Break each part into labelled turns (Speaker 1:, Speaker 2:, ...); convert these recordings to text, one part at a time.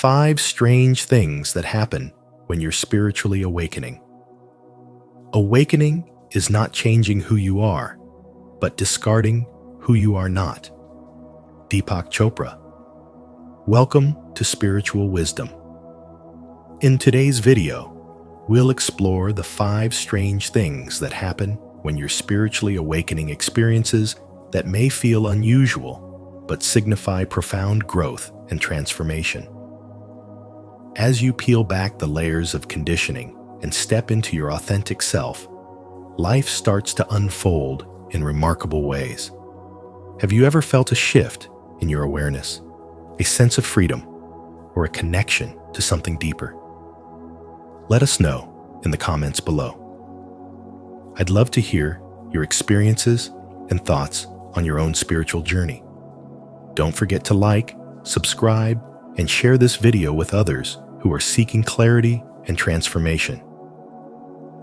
Speaker 1: 5 strange things that happen when you're spiritually awakening. Awakening is not changing who you are, but discarding who you are not. Deepak Chopra. Welcome to Spiritual Wisdom. In today's video, we'll explore the 5 strange things that happen when you're spiritually awakening, experiences that may feel unusual, but signify profound growth and transformation. As you peel back the layers of conditioning and step into your authentic self, life starts to unfold in remarkable ways. Have you ever felt a shift in your awareness, a sense of freedom, or a connection to something deeper? Let us know in the comments below. I'd love to hear your experiences and thoughts on your own spiritual journey. Don't forget to like, subscribe, and share this video with others who are seeking clarity and transformation.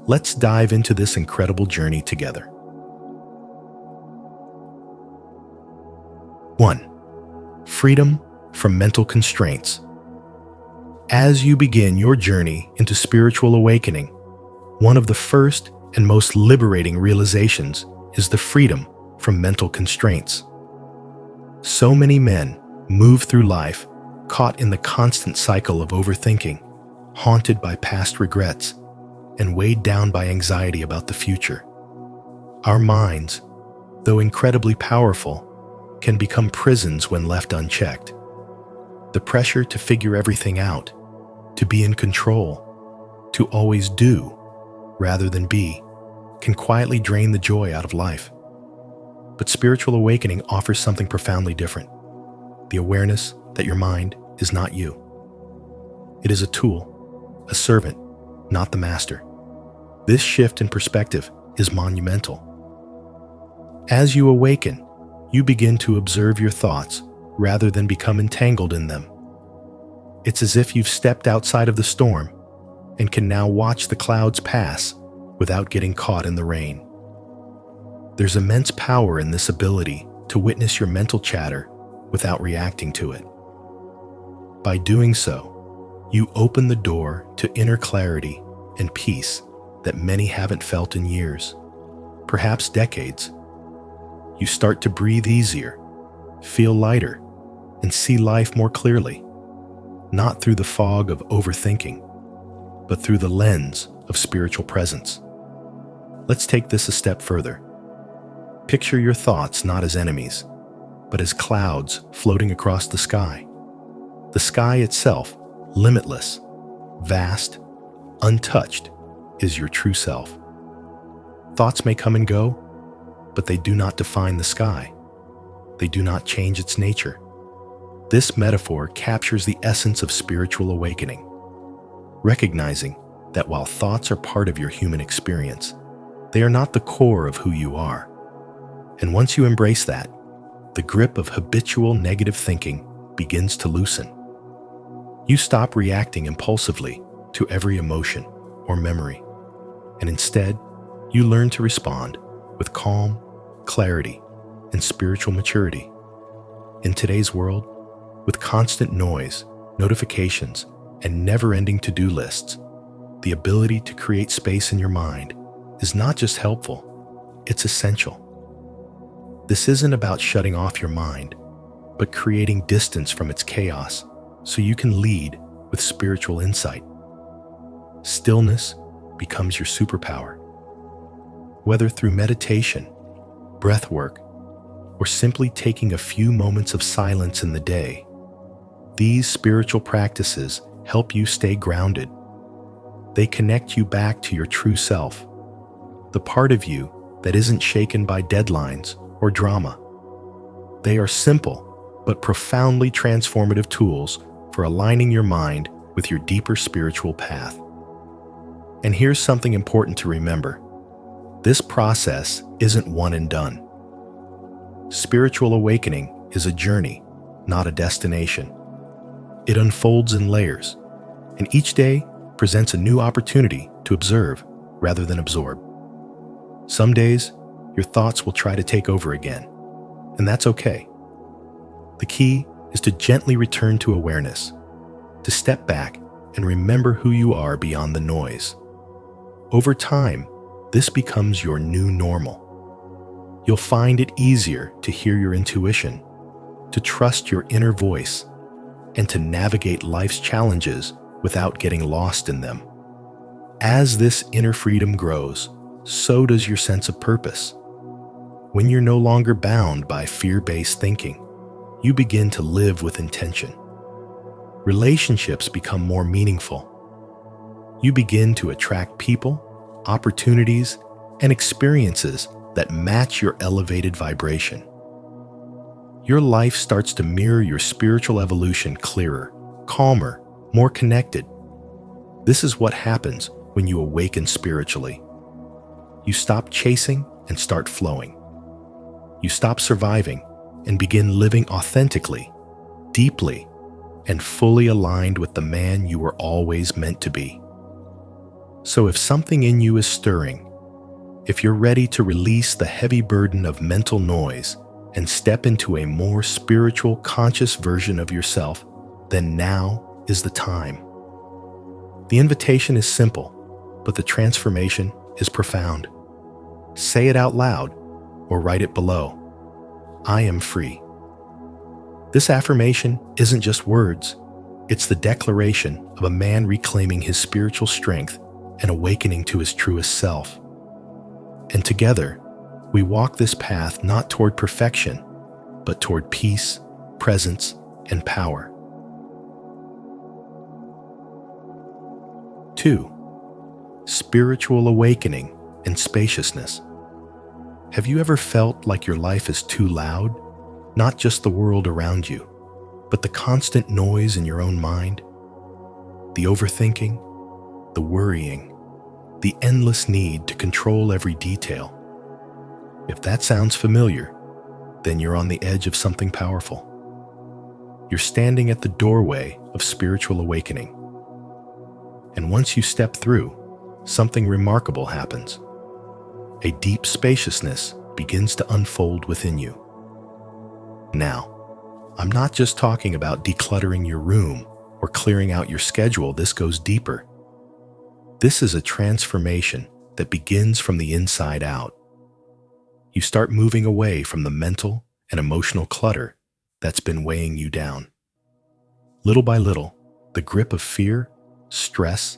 Speaker 1: Let's dive into this incredible journey together. 1. Freedom from mental constraints. As you begin your journey into spiritual awakening, one of the first and most liberating realizations is the freedom from mental constraints. So many men move through life caught in the constant cycle of overthinking, haunted by past regrets, and weighed down by anxiety about the future. Our minds, though incredibly powerful, can become prisons when left unchecked. The pressure to figure everything out, to be in control, to always do rather than be, can quietly drain the joy out of life. But spiritual awakening offers something profoundly different: the awareness that your mind is not you. It is a tool, a servant, not the master. This shift in perspective is monumental. As you awaken, you begin to observe your thoughts rather than become entangled in them. It's as if you've stepped outside of the storm and can now watch the clouds pass without getting caught in the rain. There's immense power in this ability to witness your mental chatter without reacting to it. By doing so, you open the door to inner clarity and peace that many haven't felt in years, perhaps decades. You start to breathe easier, feel lighter, and see life more clearly, not through the fog of overthinking, but through the lens of spiritual presence. Let's take this a step further. Picture your thoughts not as enemies, but as clouds floating across the sky. The sky itself, limitless, vast, untouched, is your true self. Thoughts may come and go, but they do not define the sky. They do not change its nature. This metaphor captures the essence of spiritual awakening, recognizing that while thoughts are part of your human experience, they are not the core of who you are. And once you embrace that, the grip of habitual negative thinking begins to loosen. You stop reacting impulsively to every emotion or memory, and instead, you learn to respond with calm, clarity, and spiritual maturity. In today's world, with constant noise, notifications, and never-ending to-do lists, the ability to create space in your mind is not just helpful, it's essential. This isn't about shutting off your mind, but creating distance from its chaos so you can lead with spiritual insight. Stillness becomes your superpower. Whether through meditation, breath work, or simply taking a few moments of silence in the day, these spiritual practices help you stay grounded. They connect you back to your true self, the part of you that isn't shaken by deadlines or drama. They are simple but profoundly transformative tools for aligning your mind with your deeper spiritual path. And here's something important to remember. This process isn't one and done. Spiritual awakening is a journey, not a destination. It unfolds in layers, and each day presents a new opportunity to observe rather than absorb. Some days, your thoughts will try to take over again, and that's okay. The key is to gently return to awareness, to step back and remember who you are beyond the noise. Over time, this becomes your new normal. You'll find it easier to hear your intuition, to trust your inner voice, and to navigate life's challenges without getting lost in them. As this inner freedom grows, so does your sense of purpose. When you're no longer bound by fear-based thinking, you begin to live with intention. Relationships become more meaningful. You begin to attract people, opportunities, and experiences that match your elevated vibration. Your life starts to mirror your spiritual evolution clearer, calmer, more connected. This is what happens when you awaken spiritually. You stop chasing and start flowing. You stop surviving and begin living authentically, deeply, and fully aligned with the man you were always meant to be. So if something in you is stirring, if you're ready to release the heavy burden of mental noise and step into a more spiritual, conscious version of yourself, then now is the time. The invitation is simple, but the transformation is profound. Say it out loud or write it below. I am free. This affirmation isn't just words. It's the declaration of a man reclaiming his spiritual strength and awakening to his truest self. And together, we walk this path not toward perfection, but toward peace, presence, and power. 2. Spiritual awakening and spaciousness. Have you ever felt like your life is too loud? Not just the world around you, but the constant noise in your own mind? The overthinking, the worrying, the endless need to control every detail. If that sounds familiar, then you're on the edge of something powerful. You're standing at the doorway of spiritual awakening. And once you step through, something remarkable happens. A deep spaciousness begins to unfold within you. Now, I'm not just talking about decluttering your room or clearing out your schedule. This goes deeper. This is a transformation that begins from the inside out. You start moving away from the mental and emotional clutter that's been weighing you down. Little by little, the grip of fear, stress,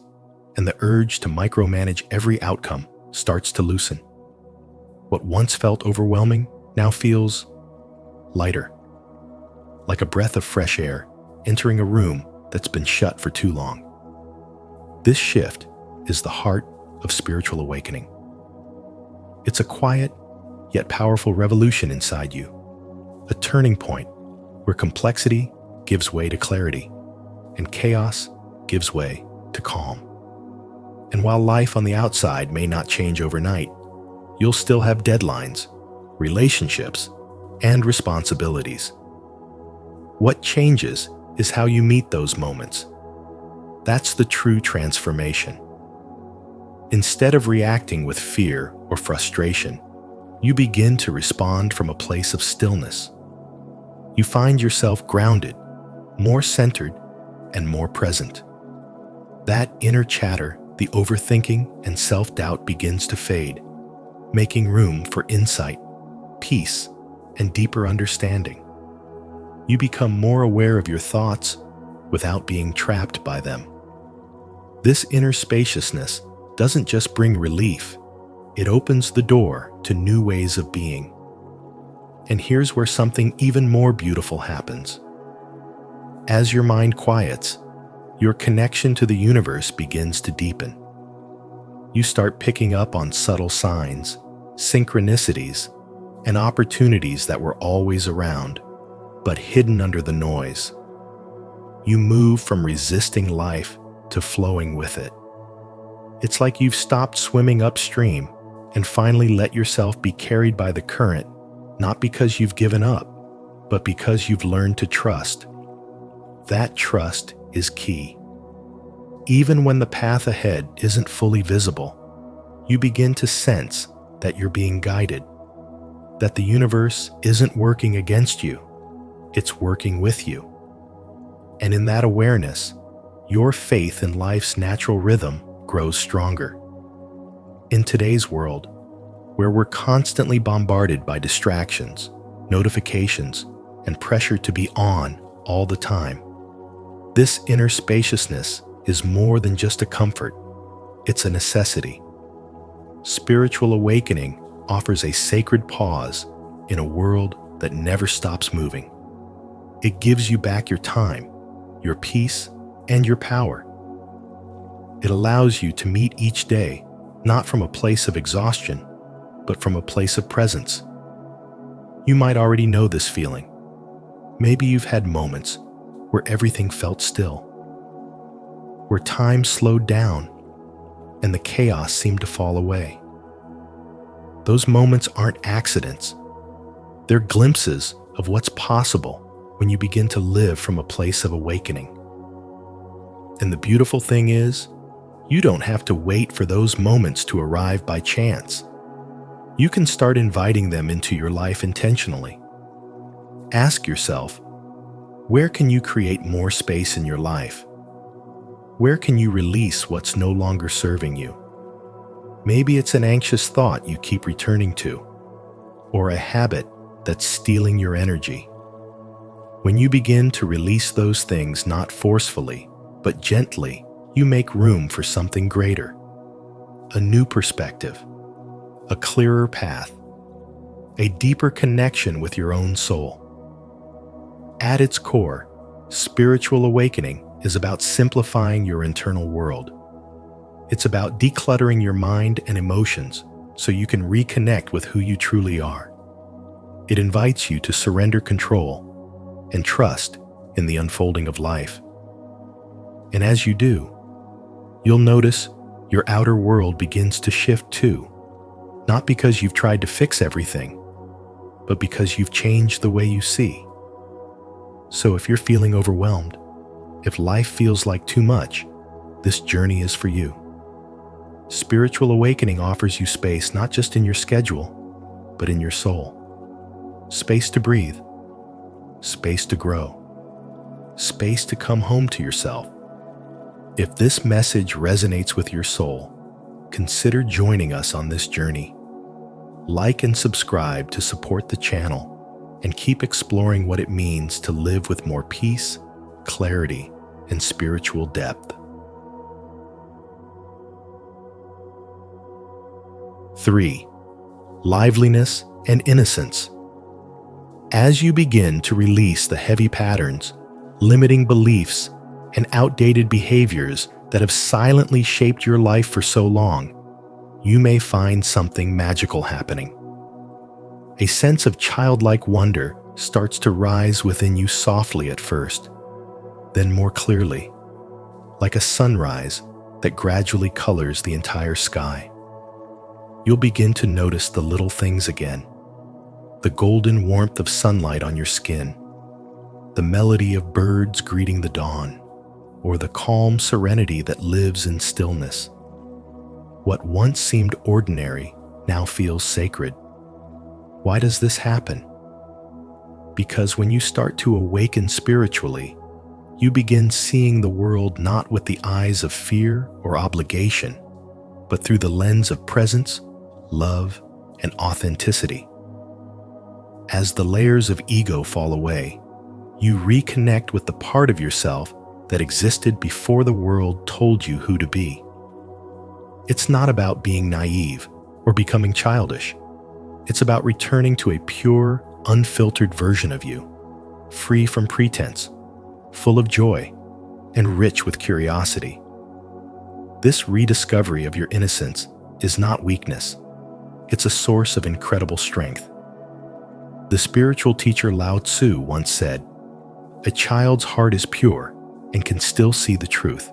Speaker 1: and the urge to micromanage every outcome starts to loosen. What once felt overwhelming now feels lighter, like a breath of fresh air entering a room that's been shut for too long. This shift is the heart of spiritual awakening. It's a quiet yet powerful revolution inside you, a turning point where complexity gives way to clarity and chaos gives way to calm. And while life on the outside may not change overnight, you'll still have deadlines, relationships, and responsibilities. What changes is how you meet those moments. That's the true transformation. Instead of reacting with fear or frustration, you begin to respond from a place of stillness. You find yourself grounded, more centered, and more present. That inner chatter, the overthinking and self-doubt begins to fade, making room for insight, peace, and deeper understanding. You become more aware of your thoughts without being trapped by them. This inner spaciousness doesn't just bring relief, it opens the door to new ways of being. And here's where something even more beautiful happens. As your mind quiets, your connection to the universe begins to deepen. You start picking up on subtle signs, synchronicities, and opportunities that were always around, but hidden under the noise. You move from resisting life to flowing with it. It's like you've stopped swimming upstream and finally let yourself be carried by the current, not because you've given up, but because you've learned to trust. That trust is key. Even when the path ahead isn't fully visible, you begin to sense that you're being guided, that the universe isn't working against you, it's working with you. And in that awareness, your faith in life's natural rhythm grows stronger. In today's world, where we're constantly bombarded by distractions, notifications, and pressure to be on all the time, this inner spaciousness is more than just a comfort, it's a necessity. Spiritual awakening offers a sacred pause in a world that never stops moving. It gives you back your time, your peace, and your power. It allows you to meet each day not from a place of exhaustion, but from a place of presence. You might already know this feeling. Maybe you've had moments where everything felt still, where time slowed down and the chaos seemed to fall away. Those moments aren't accidents. They're glimpses of what's possible when you begin to live from a place of awakening. And the beautiful thing is, you don't have to wait for those moments to arrive by chance. You can start inviting them into your life intentionally. Ask yourself, where can you create more space in your life? Where can you release what's no longer serving you? Maybe it's an anxious thought you keep returning to, or a habit that's stealing your energy. When you begin to release those things not forcefully, but gently, you make room for something greater. A new perspective, a clearer path, a deeper connection with your own soul. At its core, spiritual awakening is about simplifying your internal world. It's about decluttering your mind and emotions so you can reconnect with who you truly are. It invites you to surrender control and trust in the unfolding of life. And as you do, you'll notice your outer world begins to shift too, not because you've tried to fix everything, but because you've changed the way you see. So if you're feeling overwhelmed, if life feels like too much, this journey is for you. Spiritual awakening offers you space not just in your schedule, but in your soul. Space to breathe, space to grow, space to come home to yourself. If this message resonates with your soul, consider joining us on this journey. Like and subscribe to support the channel and keep exploring what it means to live with more peace, clarity, and spiritual depth. 3. Liveliness and innocence. As you begin to release the heavy patterns, limiting beliefs, and outdated behaviors that have silently shaped your life for so long, you may find something magical happening. A sense of childlike wonder starts to rise within you softly at first, then more clearly, like a sunrise that gradually colors the entire sky. You'll begin to notice the little things again, the golden warmth of sunlight on your skin, the melody of birds greeting the dawn, or the calm serenity that lives in stillness. What once seemed ordinary now feels sacred. Why does this happen? Because when you start to awaken spiritually, you begin seeing the world not with the eyes of fear or obligation, but through the lens of presence, love, and authenticity. As the layers of ego fall away, you reconnect with the part of yourself that existed before the world told you who to be. It's not about being naive or becoming childish. It's about returning to a pure, unfiltered version of you, free from pretense, full of joy, and rich with curiosity. This rediscovery of your innocence is not weakness. It's a source of incredible strength. The spiritual teacher Lao Tzu once said, "A child's heart is pure and can still see the truth."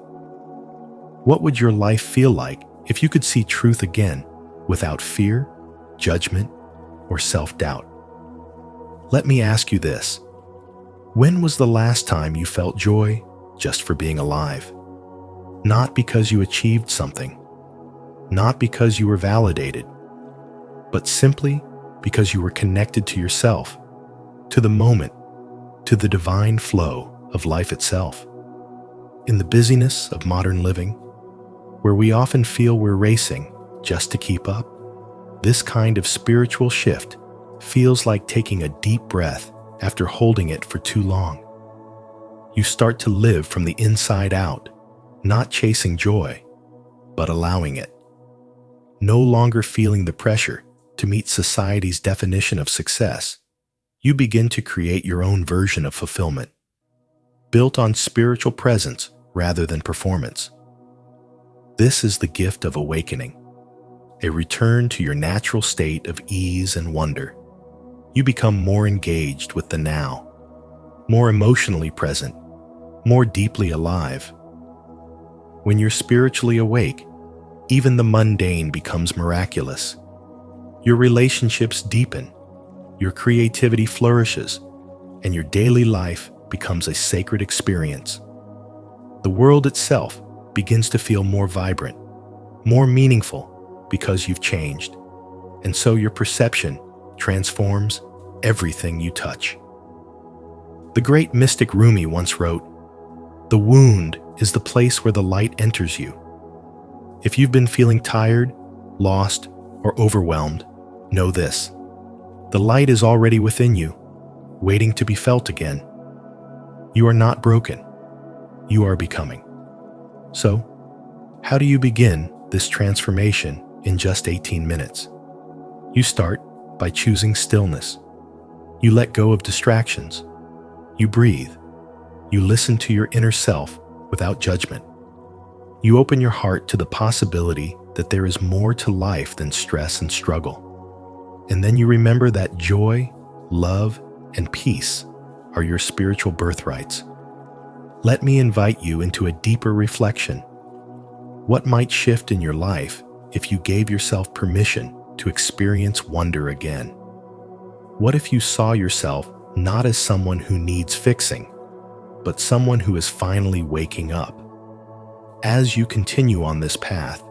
Speaker 1: What would your life feel like if you could see truth again without fear, judgment, or self-doubt? Let me ask you this. When was the last time you felt joy just for being alive? Not because you achieved something, not because you were validated, but simply because you were connected to yourself, to the moment, to the divine flow of life itself. In the busyness of modern living, where we often feel we're racing just to keep up, this kind of spiritual shift feels like taking a deep breath after holding it for too long. You start to live from the inside out, not chasing joy, but allowing it. No longer feeling the pressure to meet society's definition of success, you begin to create your own version of fulfillment, built on spiritual presence rather than performance. This is the gift of awakening, a return to your natural state of ease and wonder. You become more engaged with the now, more emotionally present, more deeply alive. When you're spiritually awake, even the mundane becomes miraculous. Your relationships deepen, your creativity flourishes, and your daily life becomes a sacred experience. The world itself begins to feel more vibrant, more meaningful because you've changed, and so your perception transforms everything you touch. The great mystic Rumi once wrote, "The wound is the place where the light enters you." If you've been feeling tired, lost, or overwhelmed, know this: the light is already within you, waiting to be felt again. You are not broken. You are becoming. So, how do you begin this transformation in just 18 minutes? You start by choosing stillness. You let go of distractions. You breathe. You listen to your inner self without judgment. You open your heart to the possibility that there is more to life than stress and struggle. And then you remember that joy, love, and peace are your spiritual birthrights. Let me invite you into a deeper reflection. What might shift in your life if you gave yourself permission to experience wonder again? What if you saw yourself not as someone who needs fixing, but someone who is finally waking up? As you continue on this path,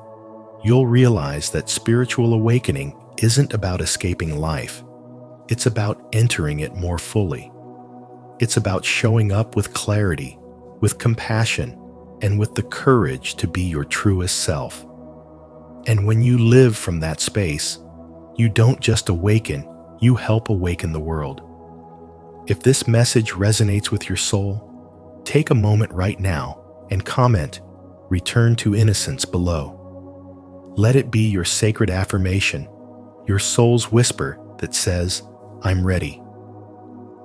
Speaker 1: you'll realize that spiritual awakening isn't about escaping life. It's about entering it more fully. It's about showing up with clarity, with compassion, and with the courage to be your truest self. And when you live from that space, you don't just awaken, you help awaken the world. If this message resonates with your soul, take a moment right now and comment "Return to Innocence" below. Let it be your sacred affirmation, your soul's whisper that says, "I'm ready."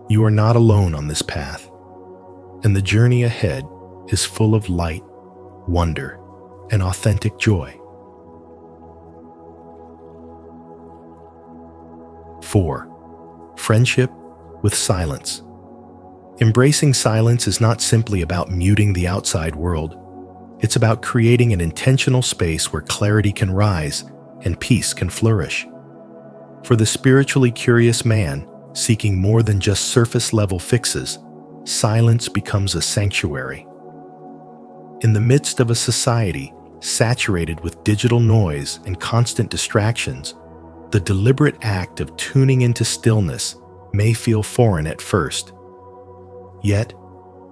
Speaker 1: You are not alone on this path, and the journey ahead is full of light, wonder, and authentic joy. 4. Friendship with silence. Embracing silence is not simply about muting the outside world. It's about creating an intentional space where clarity can rise and peace can flourish. For the spiritually curious man seeking more than just surface-level fixes, silence becomes a sanctuary. In the midst of a society saturated with digital noise and constant distractions, the deliberate act of tuning into stillness may feel foreign at first. Yet,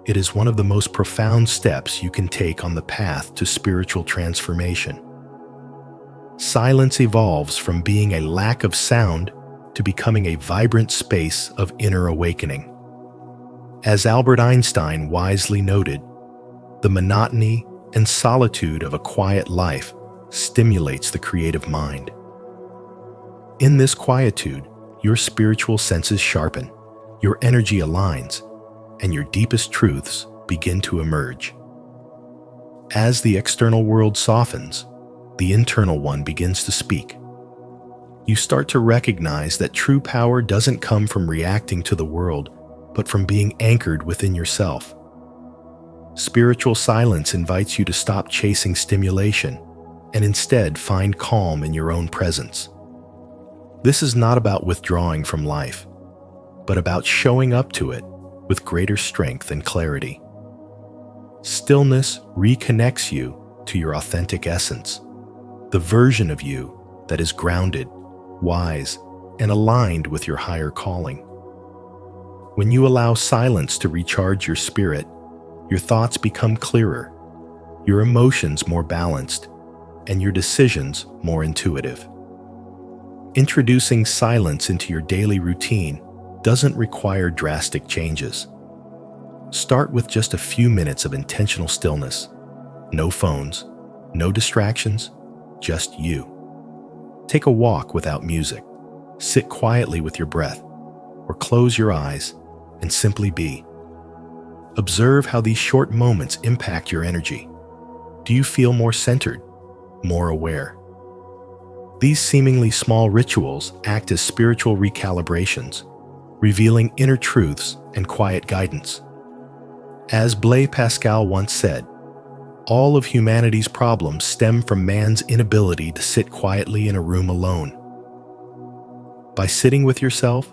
Speaker 1: it is one of the most profound steps you can take on the path to spiritual transformation. Silence evolves from being a lack of sound to becoming a vibrant space of inner awakening. As Albert Einstein wisely noted, the monotony and solitude of a quiet life stimulates the creative mind. In this quietude, your spiritual senses sharpen, your energy aligns, and your deepest truths begin to emerge. As the external world softens, the internal one begins to speak. You start to recognize that true power doesn't come from reacting to the world, but from being anchored within yourself. Spiritual silence invites you to stop chasing stimulation and instead find calm in your own presence. This is not about withdrawing from life, but about showing up to it with greater strength and clarity. Stillness reconnects you to your authentic essence, the version of you that is grounded, wise, and aligned with your higher calling. When you allow silence to recharge your spirit, your thoughts become clearer, your emotions more balanced, and your decisions more intuitive. Introducing silence into your daily routine doesn't require drastic changes. Start with just a few minutes of intentional stillness. No phones, no distractions, just you. Take a walk without music. Sit quietly with your breath, or close your eyes and simply be. Observe how these short moments impact your energy. Do you feel more centered, more aware? These seemingly small rituals act as spiritual recalibrations, revealing inner truths and quiet guidance. As Blaise Pascal once said, all of humanity's problems stem from man's inability to sit quietly in a room alone. By sitting with yourself,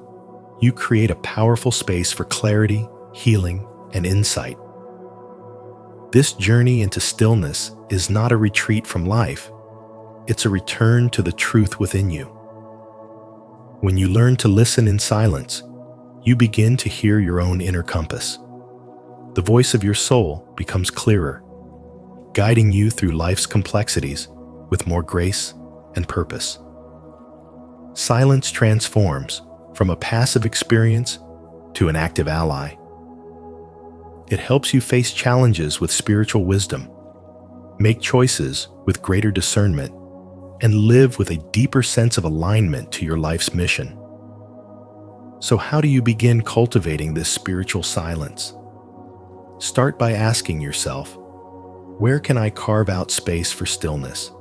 Speaker 1: you create a powerful space for clarity, healing, and insight. This journey into stillness is not a retreat from life. It's a return to the truth within you. When you learn to listen in silence, you begin to hear your own inner compass. The voice of your soul becomes clearer, guiding you through life's complexities with more grace and purpose. Silence transforms from a passive experience to an active ally. It helps you face challenges with spiritual wisdom, make choices with greater discernment, and live with a deeper sense of alignment to your life's mission. So how do you begin cultivating this spiritual silence? Start by asking yourself, where can I carve out space for stillness?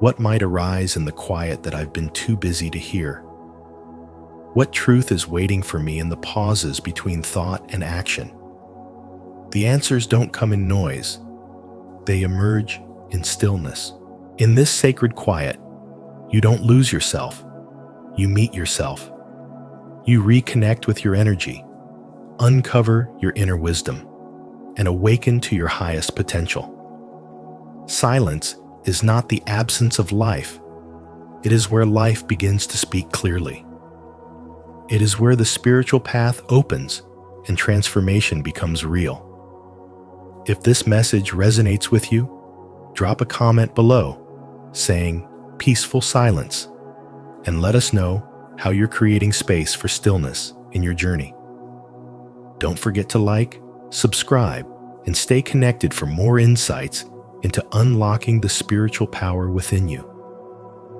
Speaker 1: What might arise in the quiet that I've been too busy to hear? What truth is waiting for me in the pauses between thought and action? The answers don't come in noise. They emerge in stillness. In this sacred quiet, you don't lose yourself. You meet yourself. You reconnect with your energy, uncover your inner wisdom, and awaken to your highest potential. Silence is not the absence of life. It is where life begins to speak clearly. It is where the spiritual path opens and transformation becomes real. If this message resonates with you, drop a comment below saying "peaceful silence" and let us know how you're creating space for stillness in your journey. Don't forget to like, subscribe, and stay connected for more insights into unlocking the spiritual power within you.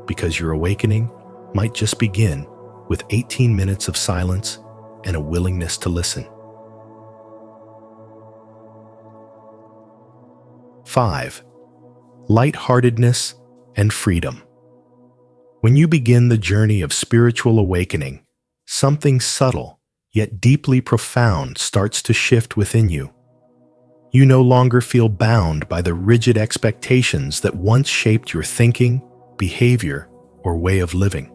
Speaker 1: Because your awakening might just begin with 18 minutes of silence and a willingness to listen. 5. Lightheartedness and freedom. When you begin the journey of spiritual awakening, something subtle yet deeply profound starts to shift within you. You no longer feel bound by the rigid expectations that once shaped your thinking, behavior, or way of living.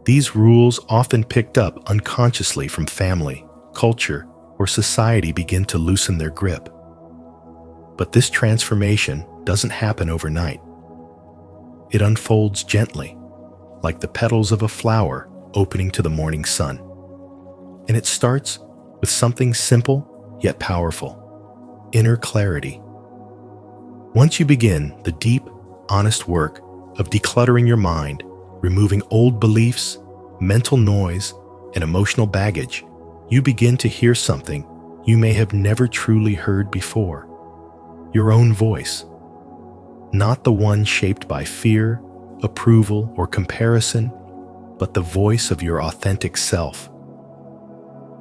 Speaker 1: These rules, often picked up unconsciously from family, culture, or society, begin to loosen their grip. But this transformation doesn't happen overnight. It unfolds gently, like the petals of a flower opening to the morning sun. And it starts with something simple yet powerful: inner clarity. Once you begin the deep, honest work of decluttering your mind, removing old beliefs, mental noise, and emotional baggage, you begin to hear something you may have never truly heard before: your own voice. Not the one shaped by fear, approval, or comparison, but the voice of your authentic self.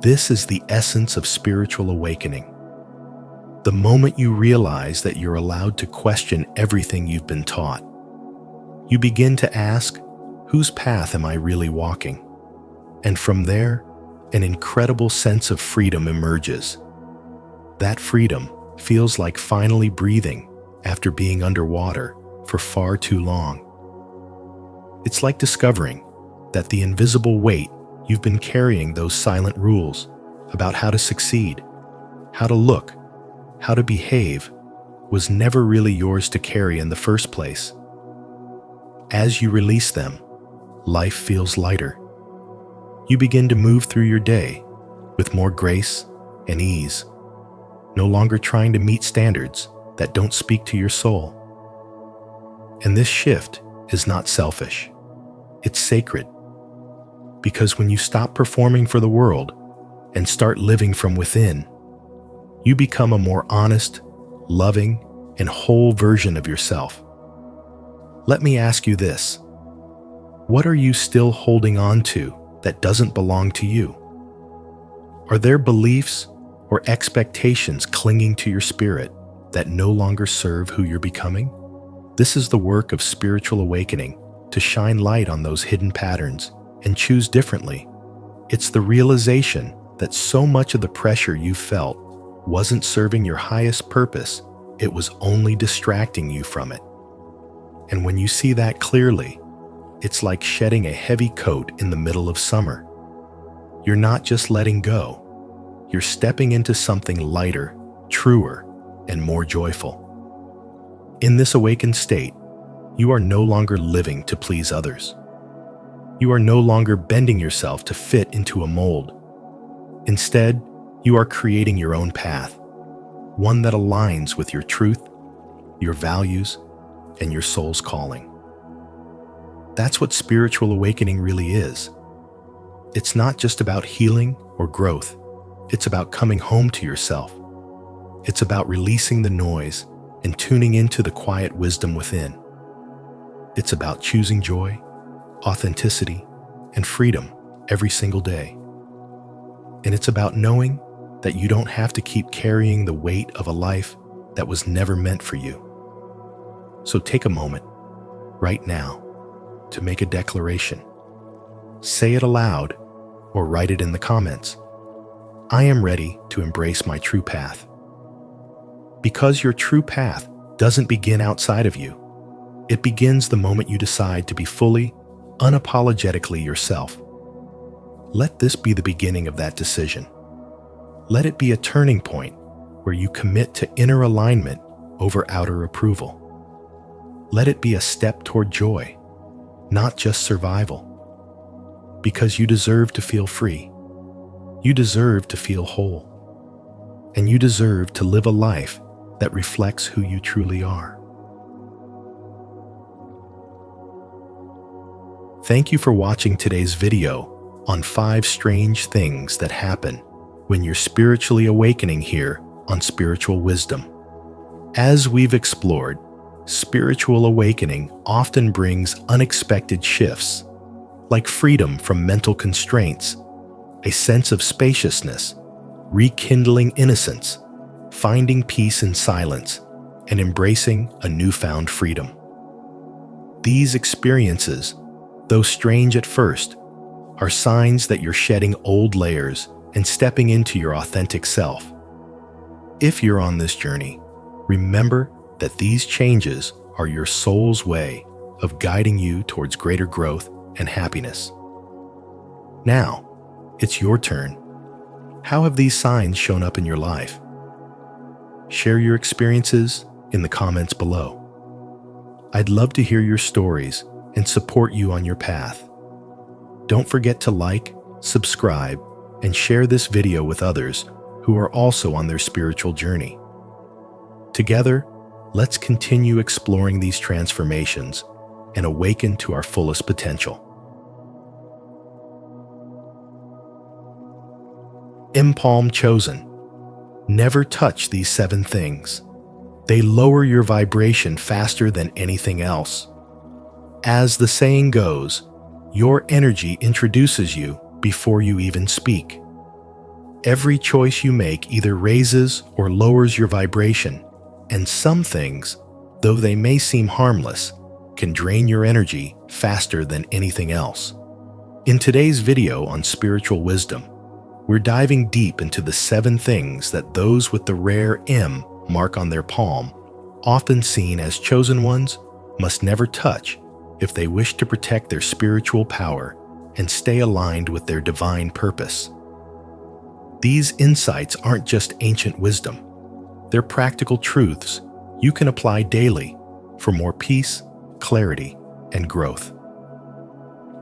Speaker 1: This is the essence of spiritual awakening. The moment you realize that you're allowed to question everything you've been taught, you begin to ask, whose path am I really walking? And from there, an incredible sense of freedom emerges. That freedom feels like finally breathing after being underwater for far too long. It's like discovering that the invisible weight you've been carrying, those silent rules about how to succeed, how to look, how to behave, was never really yours to carry in the first place. As you release them, life feels lighter. You begin to move through your day with more grace and ease. no longer trying to meet standards that don't speak to your soul. And this shift is not selfish. It's sacred. Because when you stop performing for the world and start living from within, you become a more honest, loving, and whole version of yourself. Let me ask you this. What are you still holding on to that doesn't belong to you? Are there beliefs or expectations clinging to your spirit that no longer serve who you're becoming? This is the work of spiritual awakening, to shine light on those hidden patterns and choose differently. It's the realization that so much of the pressure you felt wasn't serving your highest purpose, it was only distracting you from it. And when you see that clearly, it's like shedding a heavy coat in the middle of summer. You're not just letting go, you're stepping into something lighter, truer, and more joyful. In this awakened state, you are no longer living to please others. You are no longer bending yourself to fit into a mold. Instead, you are creating your own path, one that aligns with your truth, your values, and your soul's calling. That's what spiritual awakening really is. It's not just about healing or growth. It's about coming home to yourself. It's about releasing the noise and tuning into the quiet wisdom within. It's about choosing joy, authenticity, and freedom every single day. And it's about knowing that you don't have to keep carrying the weight of a life that was never meant for you. So take a moment, right now, to make a declaration. Say it aloud or write it in the comments. I am ready to embrace my true path. Because your true path doesn't begin outside of you. It begins the moment you decide to be fully, unapologetically yourself. Let this be the beginning of that decision. Let it be a turning point where you commit to inner alignment over outer approval. Let it be a step toward joy, not just survival. Because you deserve to feel free. You deserve to feel whole. And you deserve to live a life that reflects who you truly are. Thank you for watching today's video on 5 strange things that happen when you're spiritually awakening here on Spiritual Wisdom. As we've explored, spiritual awakening often brings unexpected shifts, like freedom from mental constraints, a sense of spaciousness, rekindling innocence, finding peace in silence, and embracing a newfound freedom. These experiences, though strange at first, are signs that you're shedding old layers and stepping into your authentic self. If you're on this journey, remember that these changes are your soul's way of guiding you towards greater growth and happiness. Now, it's your turn. How have these signs shown up in your life? Share your experiences in the comments below. I'd love to hear your stories and support you on your path. Don't forget to like, subscribe, and share this video with others who are also on their spiritual journey. Together, let's continue exploring these transformations and awaken to our fullest potential. Impalm chosen. Never touch these 7 things. They lower your vibration faster than anything else. As the saying goes, your energy introduces you before you even speak. Every choice you make either raises or lowers your vibration, and some things, though they may seem harmless, can drain your energy faster than anything else. In today's video on spiritual wisdom, we're diving deep into the 7 things that those with the rare M mark on their palm, often seen as chosen ones, must never touch if they wish to protect their spiritual power and stay aligned with their divine purpose. These insights aren't just ancient wisdom. They're practical truths you can apply daily for more peace, clarity, and growth.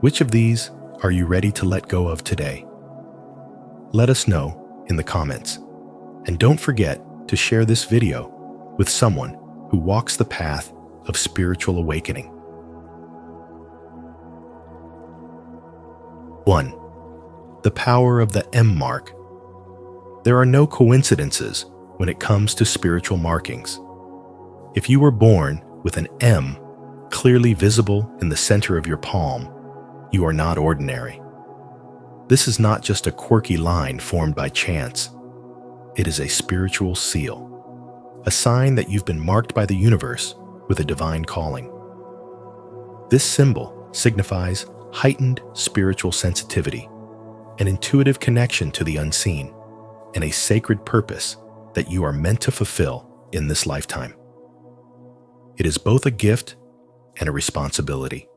Speaker 1: Which of these are you ready to let go of today? Let us know in the comments. And don't forget to share this video with someone who walks the path of spiritual awakening. 1. The power of the M mark. There are no coincidences when it comes to spiritual markings. If you were born with an M clearly visible in the center of your palm, you are not ordinary. This is not just a quirky line formed by chance. It is a spiritual seal, a sign that you've been marked by the universe with a divine calling. This symbol signifies heightened spiritual sensitivity, an intuitive connection to the unseen, and a sacred purpose that you are meant to fulfill in this lifetime. It is both a gift and a responsibility.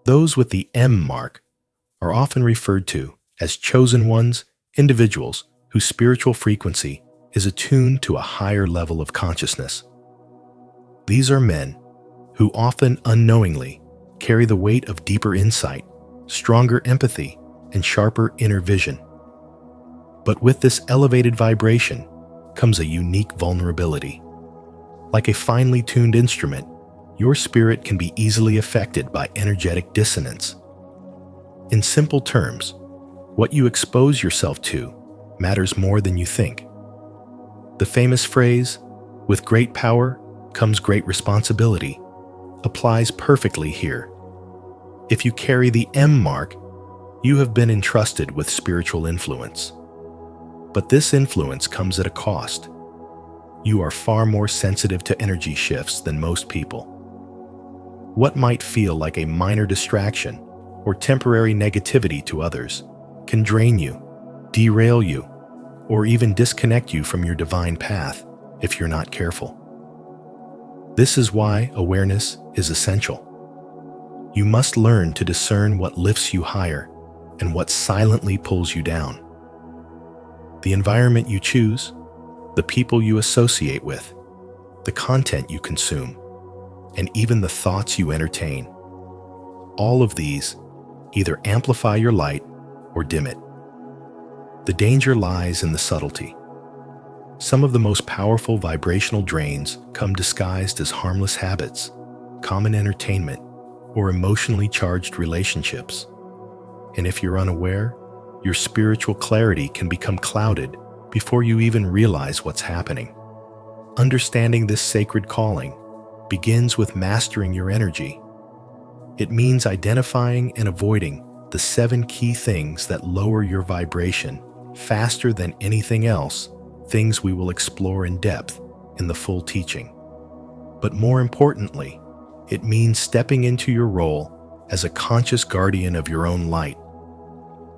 Speaker 1: Those with the M mark are often referred to as chosen ones, individuals whose spiritual frequency is attuned to a higher level of consciousness. These are men who often unknowingly carry the weight of deeper insight, stronger empathy, and sharper inner vision. But with this elevated vibration comes a unique vulnerability. Like a finely tuned instrument, your spirit can be easily affected by energetic dissonance. In simple terms, what you expose yourself to matters more than you think. The famous phrase, "With great power comes great responsibility," applies perfectly here. If you carry the M mark, you have been entrusted with spiritual influence. But this influence comes at a cost. You are far more sensitive to energy shifts than most people. What might feel like a minor distraction or temporary negativity to others can drain you, derail you, or even disconnect you from your divine path if you're not careful. This is why awareness is essential. You must learn to discern what lifts you higher and what silently pulls you down. The environment you choose, the people you associate with, the content you consume, and even the thoughts you entertain. All of these either amplify your light or dim it. The danger lies in the subtlety. Some of the most powerful vibrational drains come disguised as harmless habits, common entertainment, or emotionally charged relationships. And if you're unaware, your spiritual clarity can become clouded before you even realize what's happening. Understanding this sacred calling begins with mastering your energy. It means identifying and avoiding the 7 key things that lower your vibration faster than anything else, things we will explore in depth in the full teaching. But more importantly, it means stepping into your role as a conscious guardian of your own light.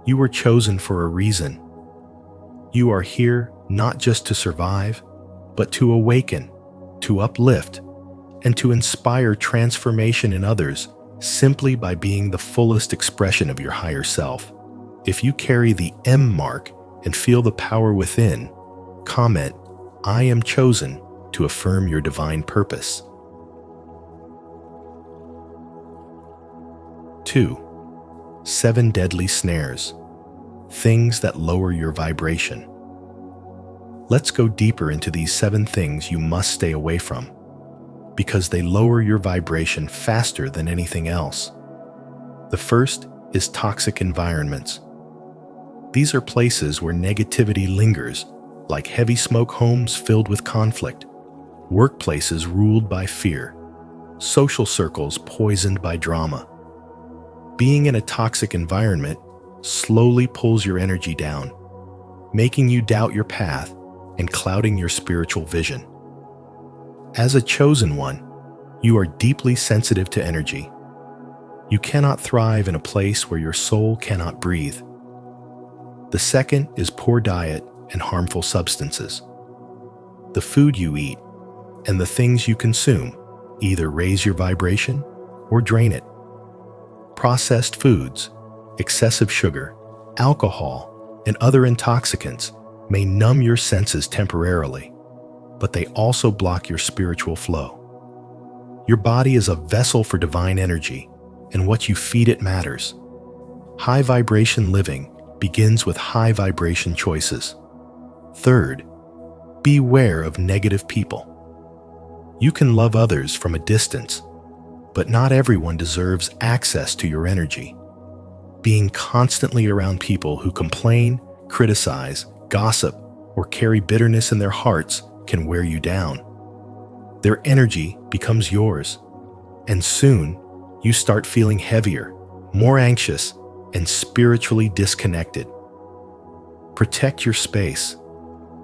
Speaker 1: You were chosen for a reason. You are here not just to survive, but to awaken, to uplift, and to inspire transformation in others simply by being the fullest expression of your higher self. If you carry the M mark and feel the power within, comment, "I am chosen," to affirm your divine purpose. 2. 7 deadly snares, things that lower your vibration. Let's go deeper into these 7 things you must stay away from, because they lower your vibration faster than anything else. The first is toxic environments. These are places where negativity lingers, like heavy smoke homes filled with conflict, workplaces ruled by fear, social circles poisoned by drama. Being in a toxic environment slowly pulls your energy down, making you doubt your path and clouding your spiritual vision. As a chosen one, you are deeply sensitive to energy. You cannot thrive in a place where your soul cannot breathe. The second is poor diet and harmful substances. The food you eat and the things you consume either raise your vibration or drain it. Processed foods, excessive sugar, alcohol, and other intoxicants may numb your senses temporarily, but they also block your spiritual flow. Your body is a vessel for divine energy, and what you feed it matters. High vibration living begins with high vibration choices. Third, Beware of negative people. You can love others from a distance, but not everyone deserves access to your energy. Being constantly around people who complain, criticize, gossip, or carry bitterness in their hearts can wear you down. Their energy becomes yours, and soon you start feeling heavier, more anxious, and spiritually disconnected. Protect your space.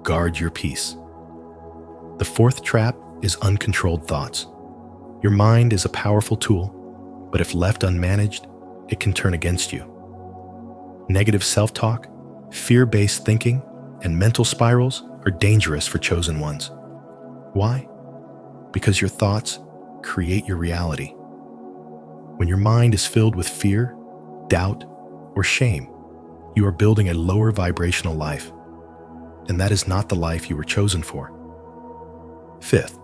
Speaker 1: Guard your peace. The fourth trap is uncontrolled thoughts. Your mind is a powerful tool, but if left unmanaged, it can turn against you. Negative self-talk, fear-based thinking, and mental spirals are dangerous for chosen ones. Why? Because your thoughts create your reality. When your mind is filled with fear, doubt, or shame, you are building a lower vibrational life, and that is not the life you were chosen for. Fifth,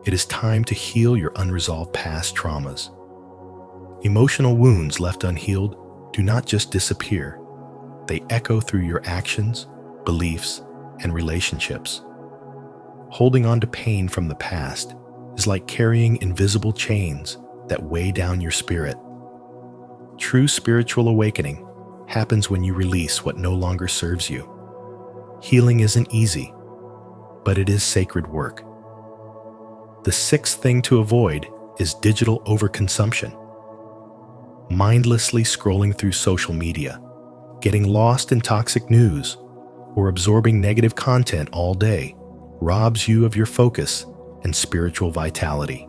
Speaker 1: it is time to heal your unresolved past traumas. Emotional wounds left unhealed do not just disappear, they echo through your actions, beliefs, and relationships. Holding on to pain from the past is like carrying invisible chains that weigh down your spirit. True spiritual awakening happens when you release what no longer serves you. Healing isn't easy, but it is sacred work. The sixth thing to avoid is digital overconsumption. Mindlessly scrolling through social media, getting lost in toxic news, or absorbing negative content all day robs you of your focus and spiritual vitality.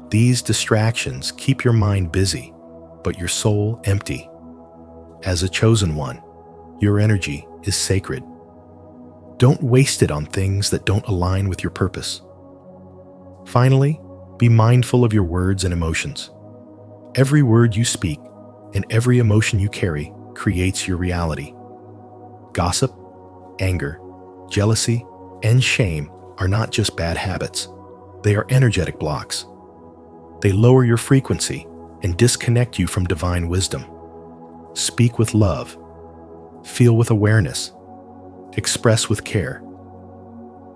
Speaker 1: These distractions keep your mind busy, but your soul empty. As a chosen one, your energy is sacred. Don't waste it on things that don't align with your purpose. Finally, be mindful of your words and emotions. Every word you speak and every emotion you carry creates your reality. Gossip, anger, jealousy, and shame are not just bad habits. They are energetic blocks. They lower your frequency and disconnect you from divine wisdom. Speak with love. Feel with awareness. Express with care.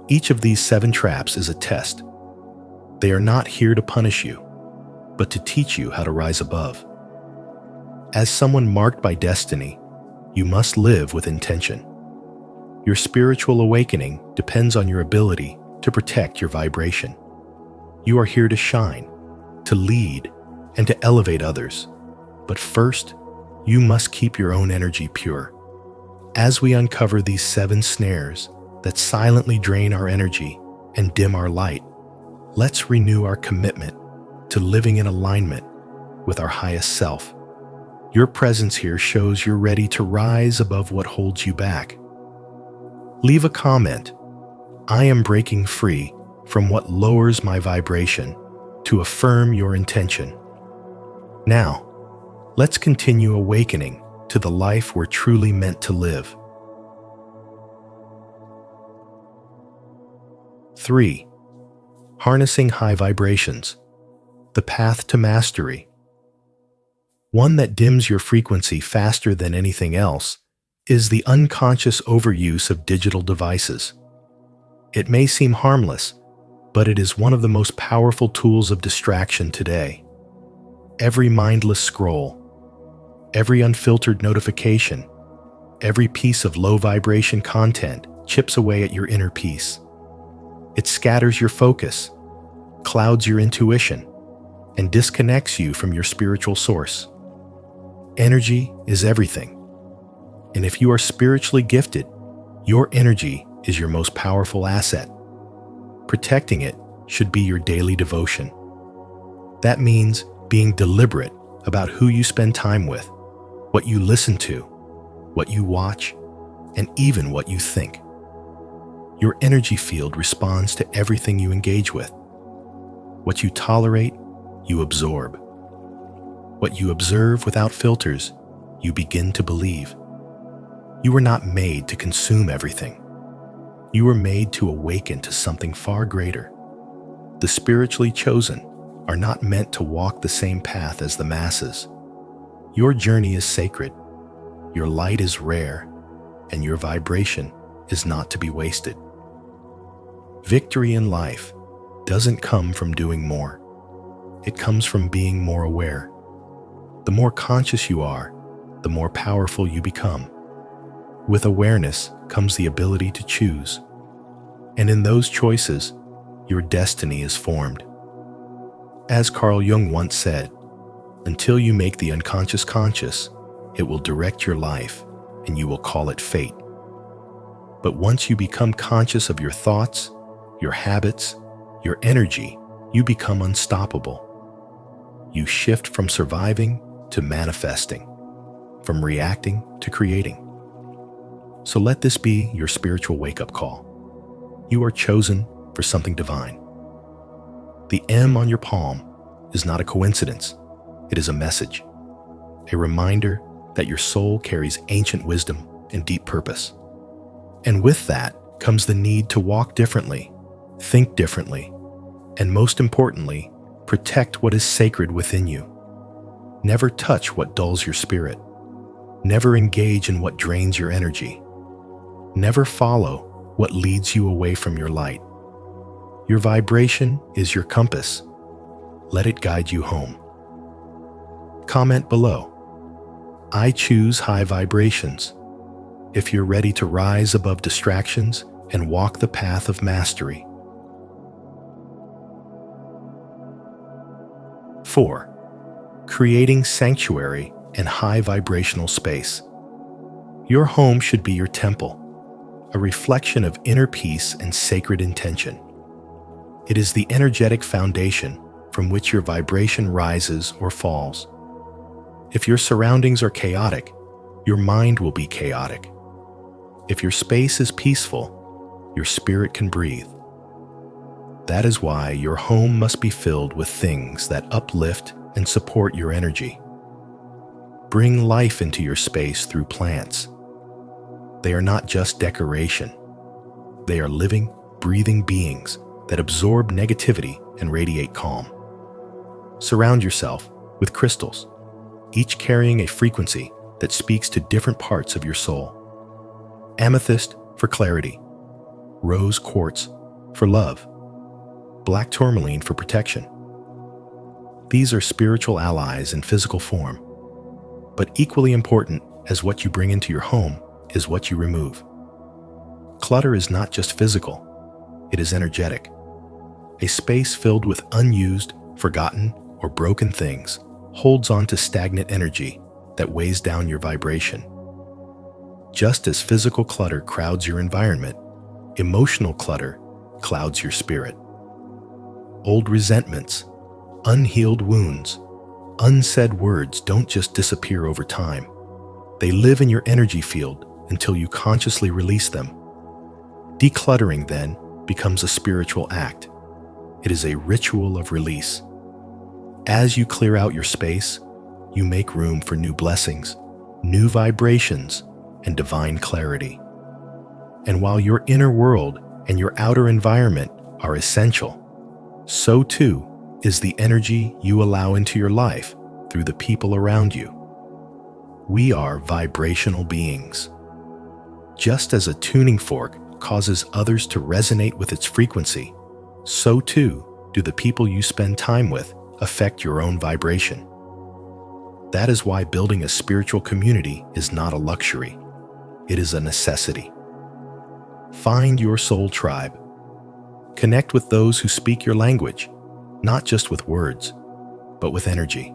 Speaker 1: Each of these 7 traps is a test. They are not here to punish you, but to teach you how to rise above. As someone marked by destiny, you must live with intention. Your spiritual awakening depends on your ability to protect your vibration. You are here to shine, to lead, and to elevate others. But first, you must keep your own energy pure. As we uncover these 7 snares that silently drain our energy and dim our light, let's renew our commitment to living in alignment with our highest self. Your presence here shows you're ready to rise above what holds you back. Leave a comment. I am breaking free from what lowers my vibration to affirm your intention. Now, let's continue awakening to the life we're truly meant to live. 3. Harnessing high vibrations. The path to mastery. One that dims your frequency faster than anything else is the unconscious overuse of digital devices. It may seem harmless, but it is one of the most powerful tools of distraction today. Every mindless scroll, every unfiltered notification, every piece of low-vibration content chips away at your inner peace. It scatters your focus, clouds your intuition, and disconnects you from your spiritual source. Energy is everything. And if you are spiritually gifted, your energy is your most powerful asset. Protecting it should be your daily devotion. That means being deliberate about who you spend time with, what you listen to, what you watch, and even what you think. Your energy field responds to everything you engage with. What you tolerate, you absorb. What you observe without filters, you begin to believe. You were not made to consume everything. You were made to awaken to something far greater. The spiritually chosen are not meant to walk the same path as the masses. Your journey is sacred, your light is rare, and your vibration is not to be wasted. Victory in life doesn't come from doing more. It comes from being more aware. The more conscious you are, the more powerful you become. With awareness comes the ability to choose. And in those choices, your destiny is formed. As Carl Jung once said, until you make the unconscious conscious, it will direct your life and you will call it fate. But once you become conscious of your thoughts, your habits, your energy, you become unstoppable. You shift from surviving to manifesting, from reacting to creating. So let this be your spiritual wake-up call. You are chosen for something divine. The M on your palm is not a coincidence. It is a message, a reminder that your soul carries ancient wisdom and deep purpose. And with that comes the need to walk differently, think differently, and most importantly, protect what is sacred within you. Never touch what dulls your spirit. Never engage in what drains your energy. Never follow what leads you away from your light. Your vibration is your compass. Let it guide you home. Comment below. I choose high vibrations. If you're ready to rise above distractions and walk the path of mastery. 4. Creating sanctuary and high vibrational space. Your home should be your temple, a reflection of inner peace and sacred intention. It is the energetic foundation from which your vibration rises or falls. If your surroundings are chaotic, your mind will be chaotic. If your space is peaceful, your spirit can breathe. That is why your home must be filled with things that uplift and support your energy. Bring life into your space through plants. They are not just decoration. They are living, breathing beings that absorb negativity and radiate calm. Surround yourself with crystals, each carrying a frequency that speaks to different parts of your soul. Amethyst for clarity, rose quartz for love, black tourmaline for protection. These are spiritual allies in physical form, but equally important as what you bring into your home is what you remove. Clutter is not just physical, it is energetic. A space filled with unused, forgotten, or broken things holds on to stagnant energy that weighs down your vibration. Just as physical clutter crowds your environment, emotional clutter clouds your spirit. Old resentments, unhealed wounds, unsaid words don't just disappear over time. They live in your energy field until you consciously release them. Decluttering, then, becomes a spiritual act. It is a ritual of release. As you clear out your space, you make room for new blessings, new vibrations, and divine clarity. And while your inner world and your outer environment are essential, so too is the energy you allow into your life through the people around you. We are vibrational beings. Just as a tuning fork causes others to resonate with its frequency, so too do the people you spend time with affect your own vibration. That is why building a spiritual community is not a luxury. It is a necessity. Find your soul tribe. Connect with those who speak your language, not just with words, but with energy.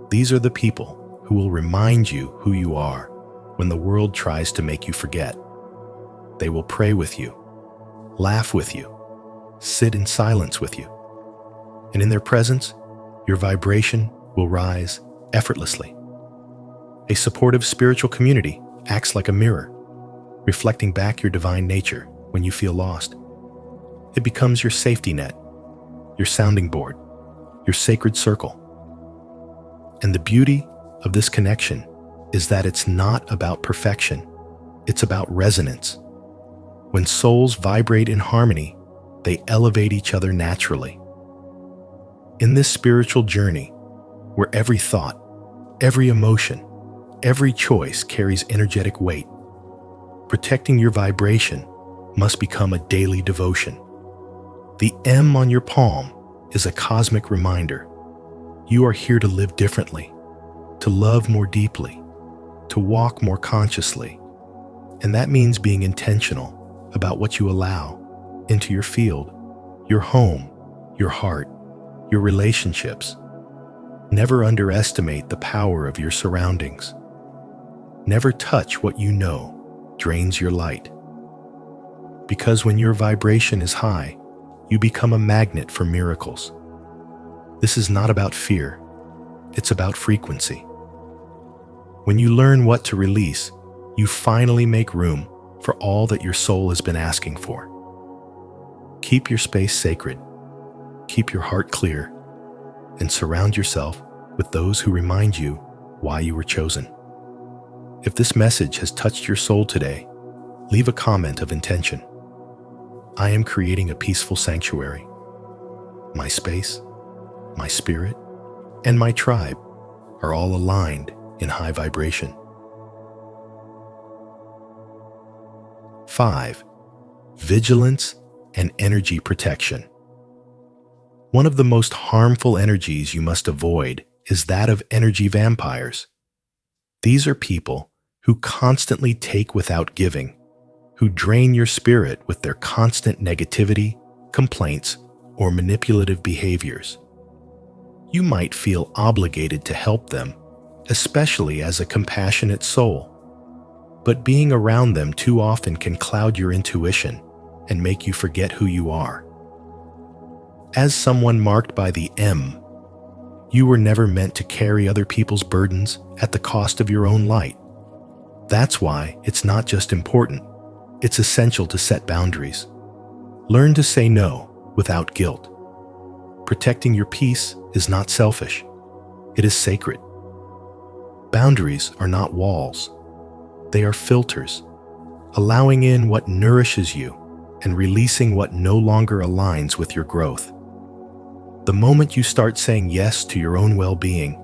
Speaker 1: These are the people who will remind you who you are when the world tries to make you forget. They will pray with you, laugh with you, sit in silence with you. And in their presence, your vibration will rise effortlessly. A supportive spiritual community acts like a mirror, reflecting back your divine nature when you feel lost. It becomes your safety net, your sounding board, your sacred circle. And the beauty of this connection is that it's not about perfection, it's about resonance. When souls vibrate in harmony, they elevate each other naturally. In this spiritual journey, where every thought, every emotion, every choice carries energetic weight, protecting your vibration must become a daily devotion. The M on your palm is a cosmic reminder. You are here to live differently, to love more deeply, to walk more consciously. And that means being intentional about what you allow into your field, your home, your heart, your relationships. Never underestimate the power of your surroundings. Never touch what you know drains your light. Because when your vibration is high, you become a magnet for miracles. This is not about fear, it's about frequency. When you learn what to release, you finally make room for all that your soul has been asking for. Keep your space sacred, keep your heart clear, and surround yourself with those who remind you why you were chosen. If this message has touched your soul today, leave a comment of intention. I am creating a peaceful sanctuary. My space, my spirit, and my tribe are all aligned in high vibration. 5. Vigilance and energy protection. One of the most harmful energies you must avoid is that of energy vampires. These are people who constantly take without giving, who drain your spirit with their constant negativity, complaints, or manipulative behaviors. You might feel obligated to help them, especially as a compassionate soul. But being around them too often can cloud your intuition and make you forget who you are. As someone marked by the M, you were never meant to carry other people's burdens at the cost of your own light. That's why it's not just important, it's essential to set boundaries. Learn to say no without guilt. Protecting your peace is not selfish, it is sacred. Boundaries are not walls, they are filters, allowing in what nourishes you and releasing what no longer aligns with your growth. The moment you start saying yes to your own well-being,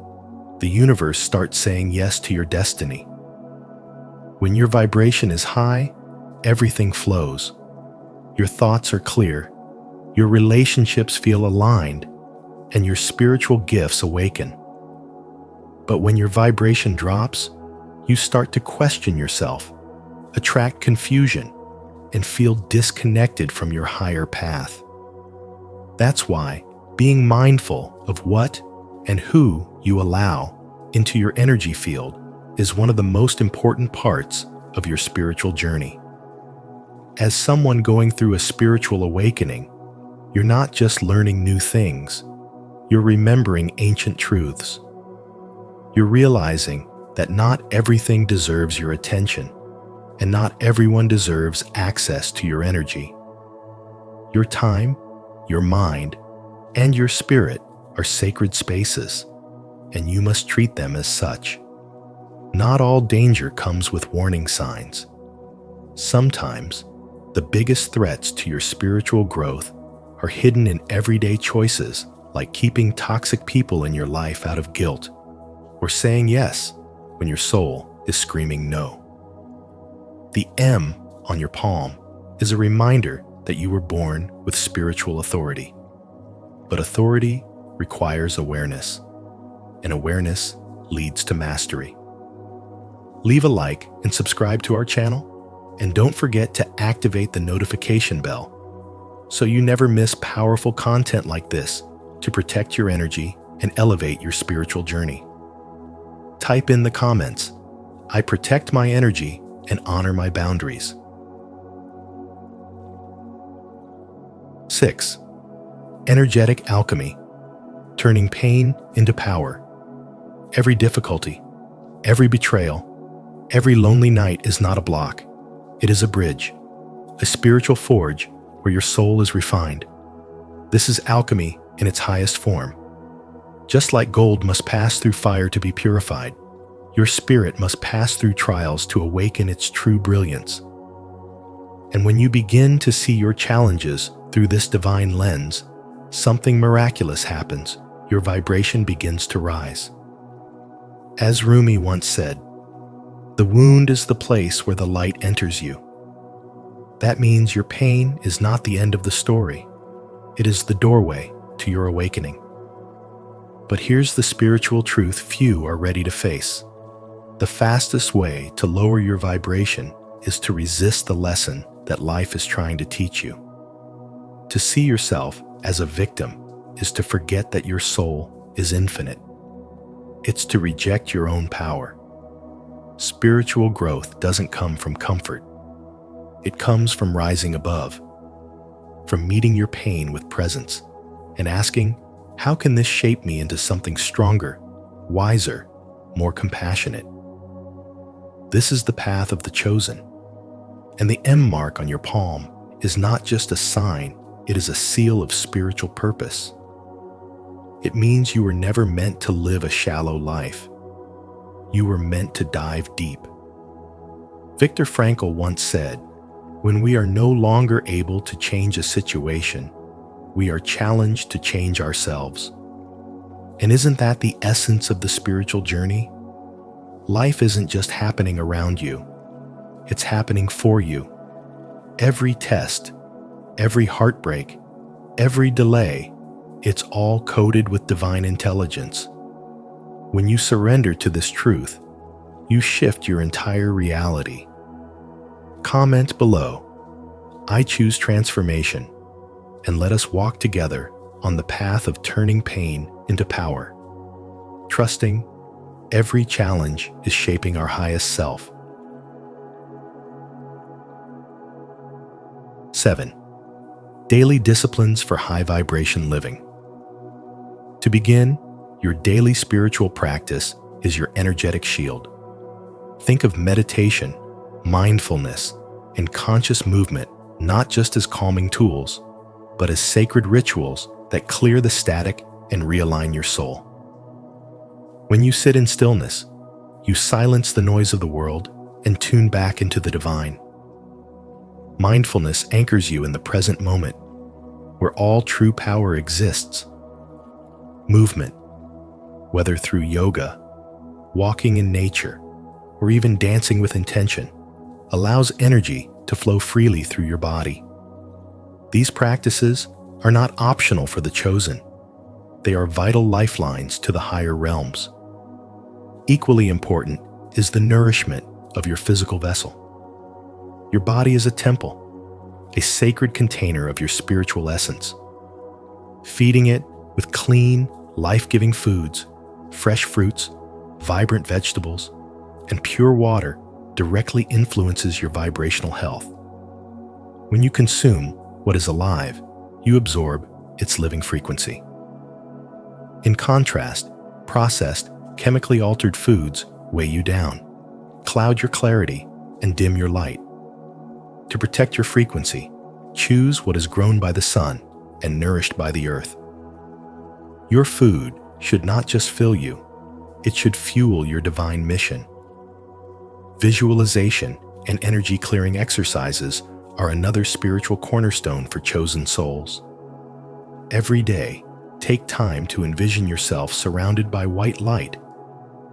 Speaker 1: the universe starts saying yes to your destiny. When your vibration is high, everything flows. Your thoughts are clear, your relationships feel aligned, and your spiritual gifts awaken. But when your vibration drops, you start to question yourself, attract confusion, and feel disconnected from your higher path. That's why being mindful of what and who you allow into your energy field is one of the most important parts of your spiritual journey. As someone going through a spiritual awakening, you're not just learning new things, you're remembering ancient truths. You're realizing that not everything deserves your attention, and not everyone deserves access to your energy. Your time, your mind, and your spirit are sacred spaces, and you must treat them as such. Not all danger comes with warning signs. Sometimes, the biggest threats to your spiritual growth are hidden in everyday choices, like keeping toxic people in your life out of guilt, or saying yes when your soul is screaming no. The M on your palm is a reminder that you were born with spiritual authority. But authority requires awareness, and awareness leads to mastery. Leave a like and subscribe to our channel, and don't forget to activate the notification bell so you never miss powerful content like this to protect your energy and elevate your spiritual journey. Type in the comments, "I protect my energy and honor my boundaries." 6. Energetic alchemy, turning pain into power. Every difficulty, every betrayal, every lonely night is not a block. It is a bridge, a spiritual forge where your soul is refined. This is alchemy in its highest form. Just like gold must pass through fire to be purified, your spirit must pass through trials to awaken its true brilliance. And when you begin to see your challenges through this divine lens, something miraculous happens. Your vibration begins to rise. As Rumi once said, "The wound is the place where the light enters you." That means your pain is not the end of the story. It is the doorway to your awakening. But here's the spiritual truth few are ready to face. The fastest way to lower your vibration is to resist the lesson that life is trying to teach you. To see yourself as a victim is to forget that your soul is infinite. It's to reject your own power. Spiritual growth doesn't come from comfort. It comes from rising above, from meeting your pain with presence and asking, how can this shape me into something stronger, wiser, more compassionate? This is the path of the chosen. And the M mark on your palm is not just a sign, it is a seal of spiritual purpose. It means you were never meant to live a shallow life. You were meant to dive deep. Viktor Frankl once said, "When we are no longer able to change a situation, we are challenged to change ourselves." And isn't that the essence of the spiritual journey? Life isn't just happening around you. It's happening for you. Every test, every heartbreak, every delay, it's all coded with divine intelligence. When you surrender to this truth, you shift your entire reality. Comment below, "I choose transformation," and let us walk together on the path of turning pain into power, trusting every challenge is shaping our highest self. 7. Daily disciplines for high vibration living. To begin, your daily spiritual practice is your energetic shield. Think of meditation, mindfulness, and conscious movement not just as calming tools, but as sacred rituals that clear the static and realign your soul. When you sit in stillness, you silence the noise of the world and tune back into the divine. Mindfulness anchors you in the present moment, where all true power exists. Movement, whether through yoga, walking in nature, or even dancing with intention, allows energy to flow freely through your body. These practices are not optional for the chosen. They are vital lifelines to the higher realms. Equally important is the nourishment of your physical vessel. Your body is a temple, a sacred container of your spiritual essence. Feeding it with clean, life-giving foods, fresh fruits, vibrant vegetables, and pure water directly influences your vibrational health. When you consume what is alive, you absorb its living frequency. In contrast, processed, chemically altered foods weigh you down, cloud your clarity, and dim your light. To protect your frequency, choose what is grown by the sun and nourished by the earth. Your food should not just fill you, it should fuel your divine mission. Visualization and energy-clearing exercises are another spiritual cornerstone for chosen souls. Every day, take time to envision yourself surrounded by white light,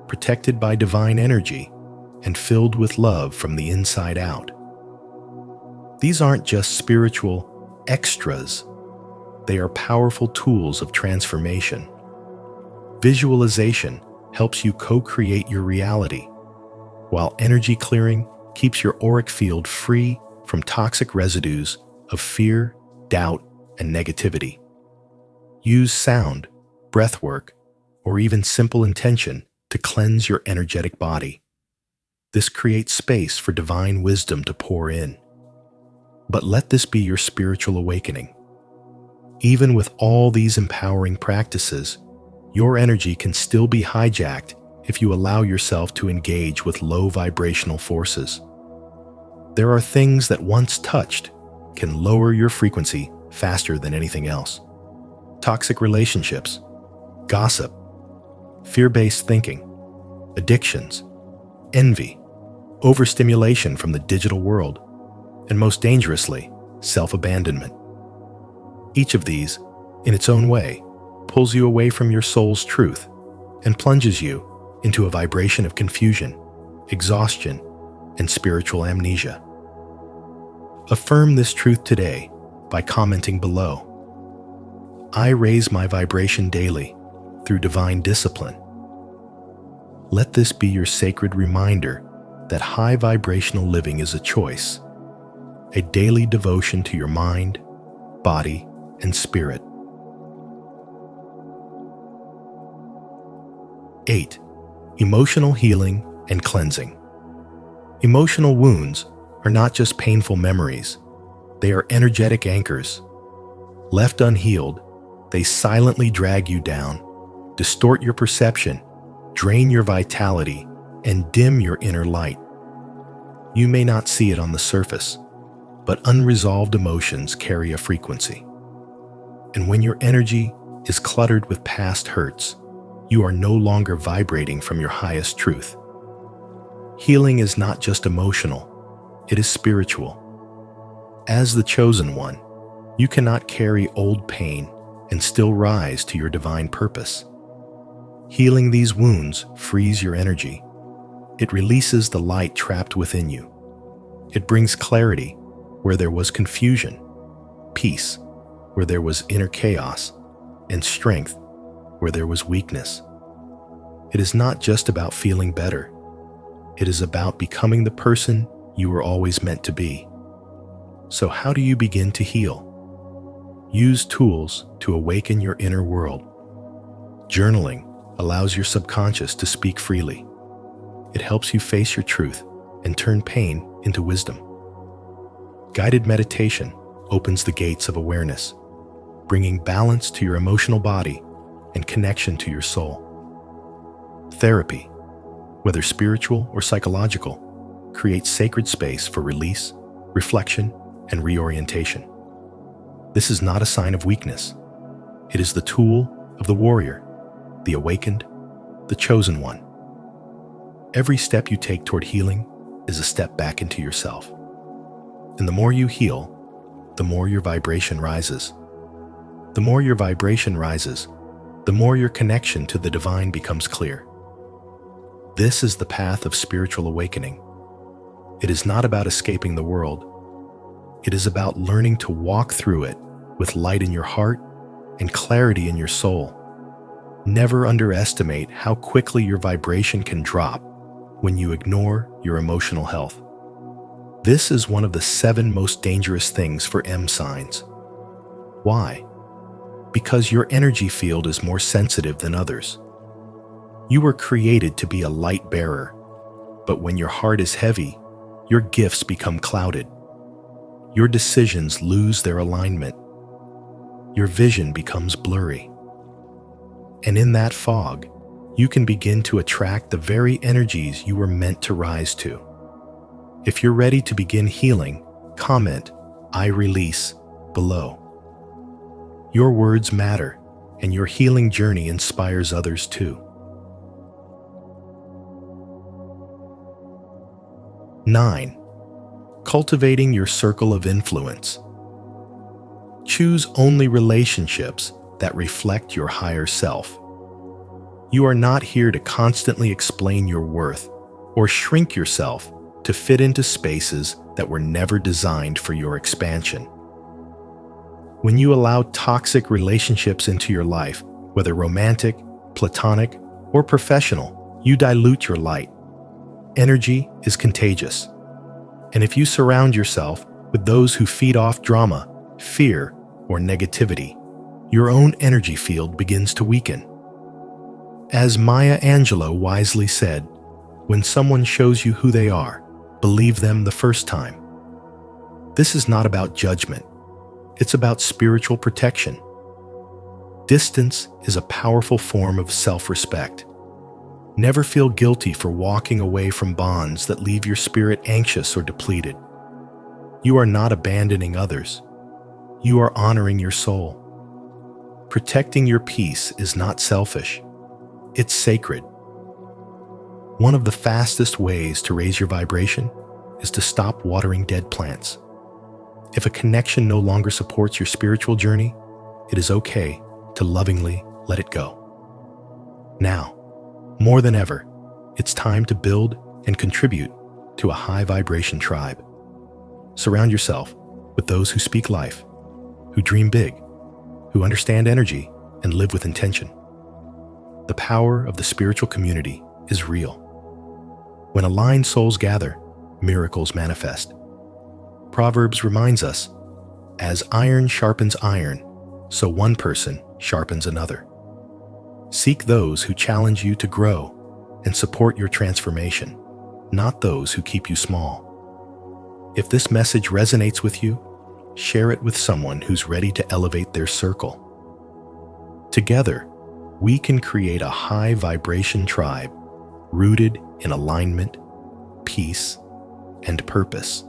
Speaker 1: protected by divine energy, and filled with love from the inside out. These aren't just spiritual extras. They are powerful tools of transformation. Visualization helps you co-create your reality, while energy clearing keeps your auric field free from toxic residues of fear, doubt, and negativity. Use sound, breathwork, or even simple intention to cleanse your energetic body. This creates space for divine wisdom to pour in. But let this be your spiritual awakening. Even with all these empowering practices, your energy can still be hijacked if you allow yourself to engage with low vibrational forces. There are things that once touched can lower your frequency faster than anything else. Toxic relationships, gossip, fear-based thinking, addictions, envy, overstimulation from the digital world, and most dangerously, self-abandonment. Each of these, in its own way, pulls you away from your soul's truth and plunges you into a vibration of confusion, exhaustion, and spiritual amnesia. Affirm this truth today by commenting below. I raise my vibration daily through divine discipline. Let this be your sacred reminder that high vibrational living is a choice, a daily devotion to your mind, body, and spirit. 8. Emotional healing and cleansing. Emotional wounds are not just painful memories, they are energetic anchors. Left unhealed, they silently drag you down, distort your perception, drain your vitality, and dim your inner light. You may not see it on the surface, but unresolved emotions carry a frequency. And when your energy is cluttered with past hurts, you are no longer vibrating from your highest truth. Healing is not just emotional, it is spiritual. As the chosen one, you cannot carry old pain and still rise to your divine purpose. Healing these wounds frees your energy. It releases the light trapped within you. It brings clarity where there was confusion, peace where there was inner chaos, and strength where there was weakness. It is not just about feeling better. It is about becoming the person you were always meant to be. So how do you begin to heal? Use tools to awaken your inner world. Journaling allows your subconscious to speak freely. It helps you face your truth and turn pain into wisdom. Guided meditation opens the gates of awareness, bringing balance to your emotional body and connection to your soul. Therapy, whether spiritual or psychological, creates sacred space for release, reflection, and reorientation. This is not a sign of weakness. It is the tool of the warrior, the awakened, the chosen one. Every step you take toward healing is a step back into yourself. And the more you heal, the more your vibration rises. The more your vibration rises, the more your connection to the divine becomes clear. This is the path of spiritual awakening. It is not about escaping the world. It is about learning to walk through it with light in your heart and clarity in your soul. Never underestimate how quickly your vibration can drop when you ignore your emotional health. This is one of the 7 most dangerous things for M signs. Why? Because your energy field is more sensitive than others. You were created to be a light bearer, but when your heart is heavy, your gifts become clouded. Your decisions lose their alignment. Your vision becomes blurry. And in that fog, you can begin to attract the very energies you were meant to rise to. If you're ready to begin healing, comment, "I release," below. Your words matter, and your healing journey inspires others too. 9. Cultivating your circle of influence. Choose only relationships that reflect your higher self. You are not here to constantly explain your worth or shrink yourself to fit into spaces that were never designed for your expansion. When you allow toxic relationships into your life, whether romantic, platonic, or professional, you dilute your light. Energy is contagious. And if you surround yourself with those who feed off drama, fear, or negativity, your own energy field begins to weaken. As Maya Angelou wisely said, when someone shows you who they are, believe them the first time. This is not about judgment. It's about spiritual protection. Distance is a powerful form of self-respect. Never feel guilty for walking away from bonds that leave your spirit anxious or depleted. You are not abandoning others. You are honoring your soul. Protecting your peace is not selfish. It's sacred. One of the fastest ways to raise your vibration is to stop watering dead plants. If a connection no longer supports your spiritual journey, it is okay to lovingly let it go. Now, more than ever, it's time to build and contribute to a high vibration tribe. Surround yourself with those who speak life, who dream big, who understand energy and live with intention. The power of the spiritual community is real. When aligned souls gather, miracles manifest. Proverbs reminds us, as iron sharpens iron, so one person sharpens another. Seek those who challenge you to grow and support your transformation, not those who keep you small. If this message resonates with you, share it with someone who's ready to elevate their circle. Together, we can create a high vibration tribe rooted in alignment, peace, and purpose.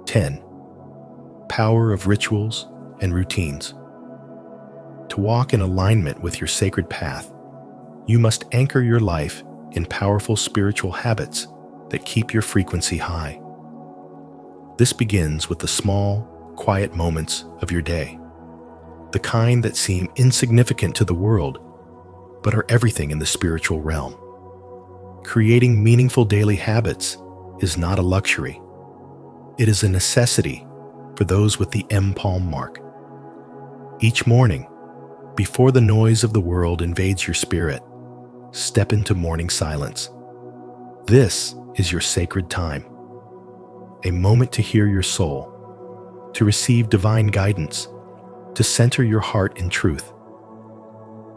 Speaker 1: 10. Power of rituals and routines. To walk in alignment with your sacred path, you must anchor your life in powerful spiritual habits that keep your frequency high. This begins with the small, quiet moments of your day, the kind that seem insignificant to the world, but are everything in the spiritual realm. Creating meaningful daily habits is not a luxury. It is a necessity for those with the M-Palm mark. Each morning, before the noise of the world invades your spirit, step into morning silence. This is your sacred time, a moment to hear your soul, to receive divine guidance, to center your heart in truth.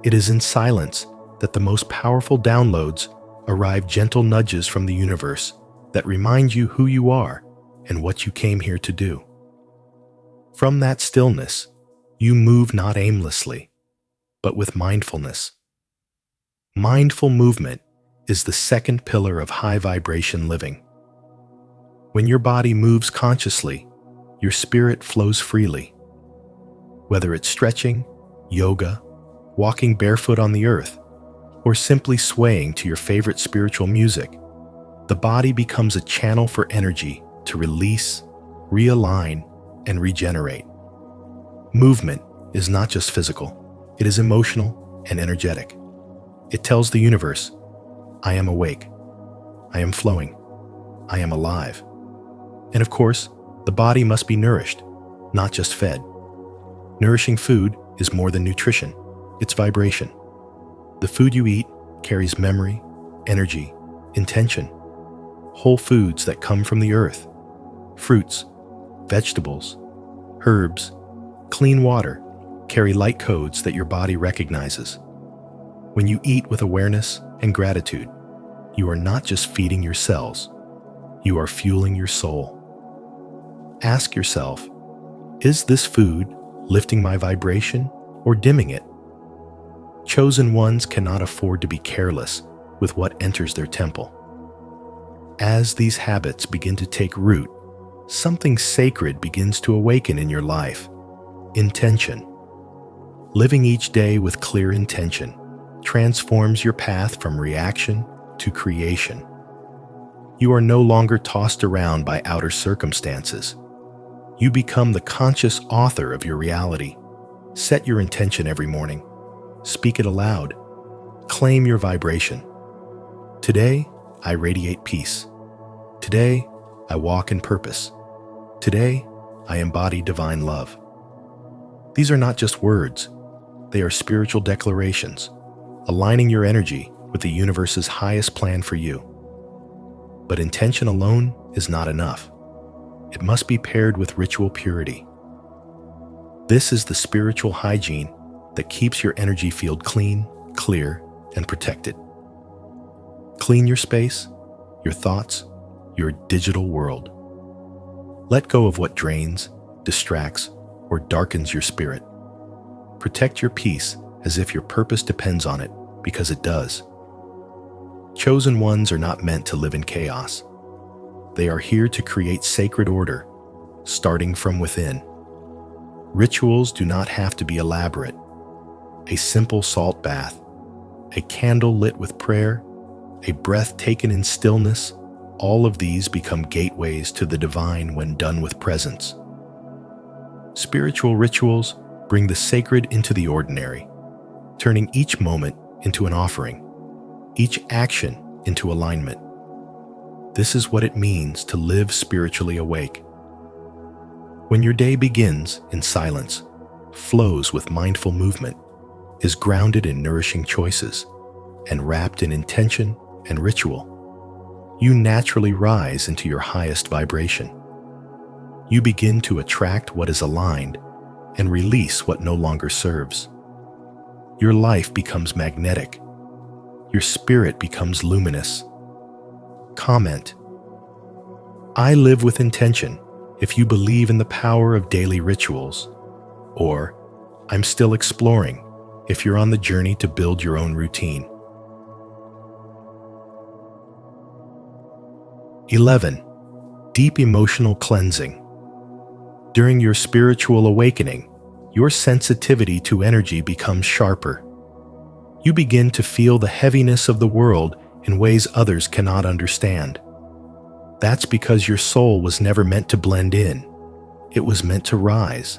Speaker 1: It is in silence that the most powerful downloads arrive, gentle nudges from the universe that remind you who you are and what you came here to do. From that stillness, you move not aimlessly, but with mindfulness. Mindful movement is the second pillar of high vibration living. When your body moves consciously, your spirit flows freely. Whether it's stretching, yoga, walking barefoot on the earth, or simply swaying to your favorite spiritual music, the body becomes a channel for energy to release, realign, and regenerate. Movement is not just physical, it is emotional and energetic. It tells the universe, I am awake, I am flowing, I am alive. And of course, the body must be nourished, not just fed. Nourishing food is more than nutrition, it's vibration. The food you eat carries memory, energy, intention. Whole foods that come from the earth, fruits, vegetables, herbs, clean water, carry light codes that your body recognizes. When you eat with awareness and gratitude, you are not just feeding your cells, you are fueling your soul. Ask yourself, is this food lifting my vibration or dimming it? Chosen ones cannot afford to be careless with what enters their temple. As these habits begin to take root, something sacred begins to awaken in your life. Intention. Living each day with clear intention transforms your path from reaction to creation. You are no longer tossed around by outer circumstances. You become the conscious author of your reality. Set your intention every morning. Speak it aloud. Claim your vibration. Today, I radiate peace. Today, I walk in purpose. Today, I embody divine love. These are not just words. They are spiritual declarations, aligning your energy with the universe's highest plan for you. But intention alone is not enough. It must be paired with ritual purity. This is the spiritual hygiene that keeps your energy field clean, clear, and protected. Clean your space, your thoughts, your digital world. Let go of what drains, distracts, or darkens your spirit. Protect your peace as if your purpose depends on it, because it does. Chosen ones are not meant to live in chaos. They are here to create sacred order, starting from within. Rituals do not have to be elaborate. A simple salt bath, a candle lit with prayer, a breath taken in stillness, all of these become gateways to the divine when done with presence. Spiritual rituals bring the sacred into the ordinary, turning each moment into an offering, each action into alignment. This is what it means to live spiritually awake. When your day begins in silence, flows with mindful movement, is grounded in nourishing choices, and wrapped in intention and ritual, you naturally rise into your highest vibration. You begin to attract what is aligned and release what no longer serves. Your life becomes magnetic. Your spirit becomes luminous. Comment: I live with intention if you believe in the power of daily rituals, or I'm still exploring if you're on the journey to build your own routine. 11. Deep emotional cleansing. During your spiritual awakening, your sensitivity to energy becomes sharper. You begin to feel the heaviness of the world in ways others cannot understand. That's because your soul was never meant to blend in. It was meant to rise.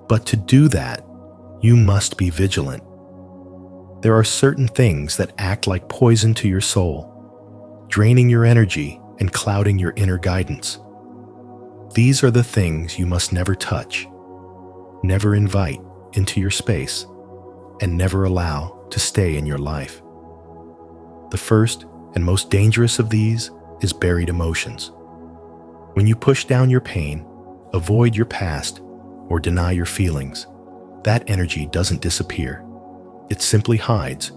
Speaker 1: But to do that, you must be vigilant. There are certain things that act like poison to your soul, draining your energy and clouding your inner guidance. These are the things you must never touch, never invite into your space, and never allow to stay in your life. The first and most dangerous of these is buried emotions. When you push down your pain, avoid your past, or deny your feelings, that energy doesn't disappear. It simply hides,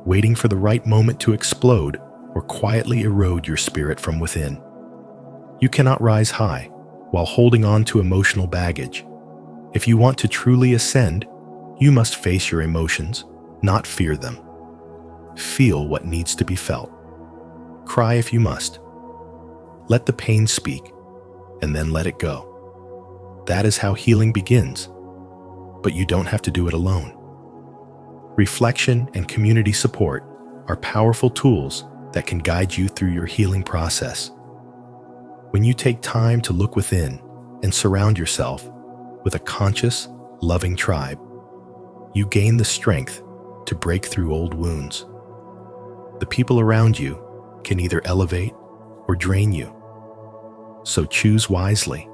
Speaker 1: waiting for the right moment to explode or quietly erode your spirit from within. You cannot rise high while holding on to emotional baggage. If you want to truly ascend, you must face your emotions, not fear them. Feel what needs to be felt. Cry if you must. Let the pain speak, and then let it go. That is how healing begins, but you don't have to do it alone. Reflection and community support are powerful tools that can guide you through your healing process. When you take time to look within and surround yourself with a conscious, loving tribe, you gain the strength to break through old wounds. The people around you can either elevate or drain you, so choose wisely.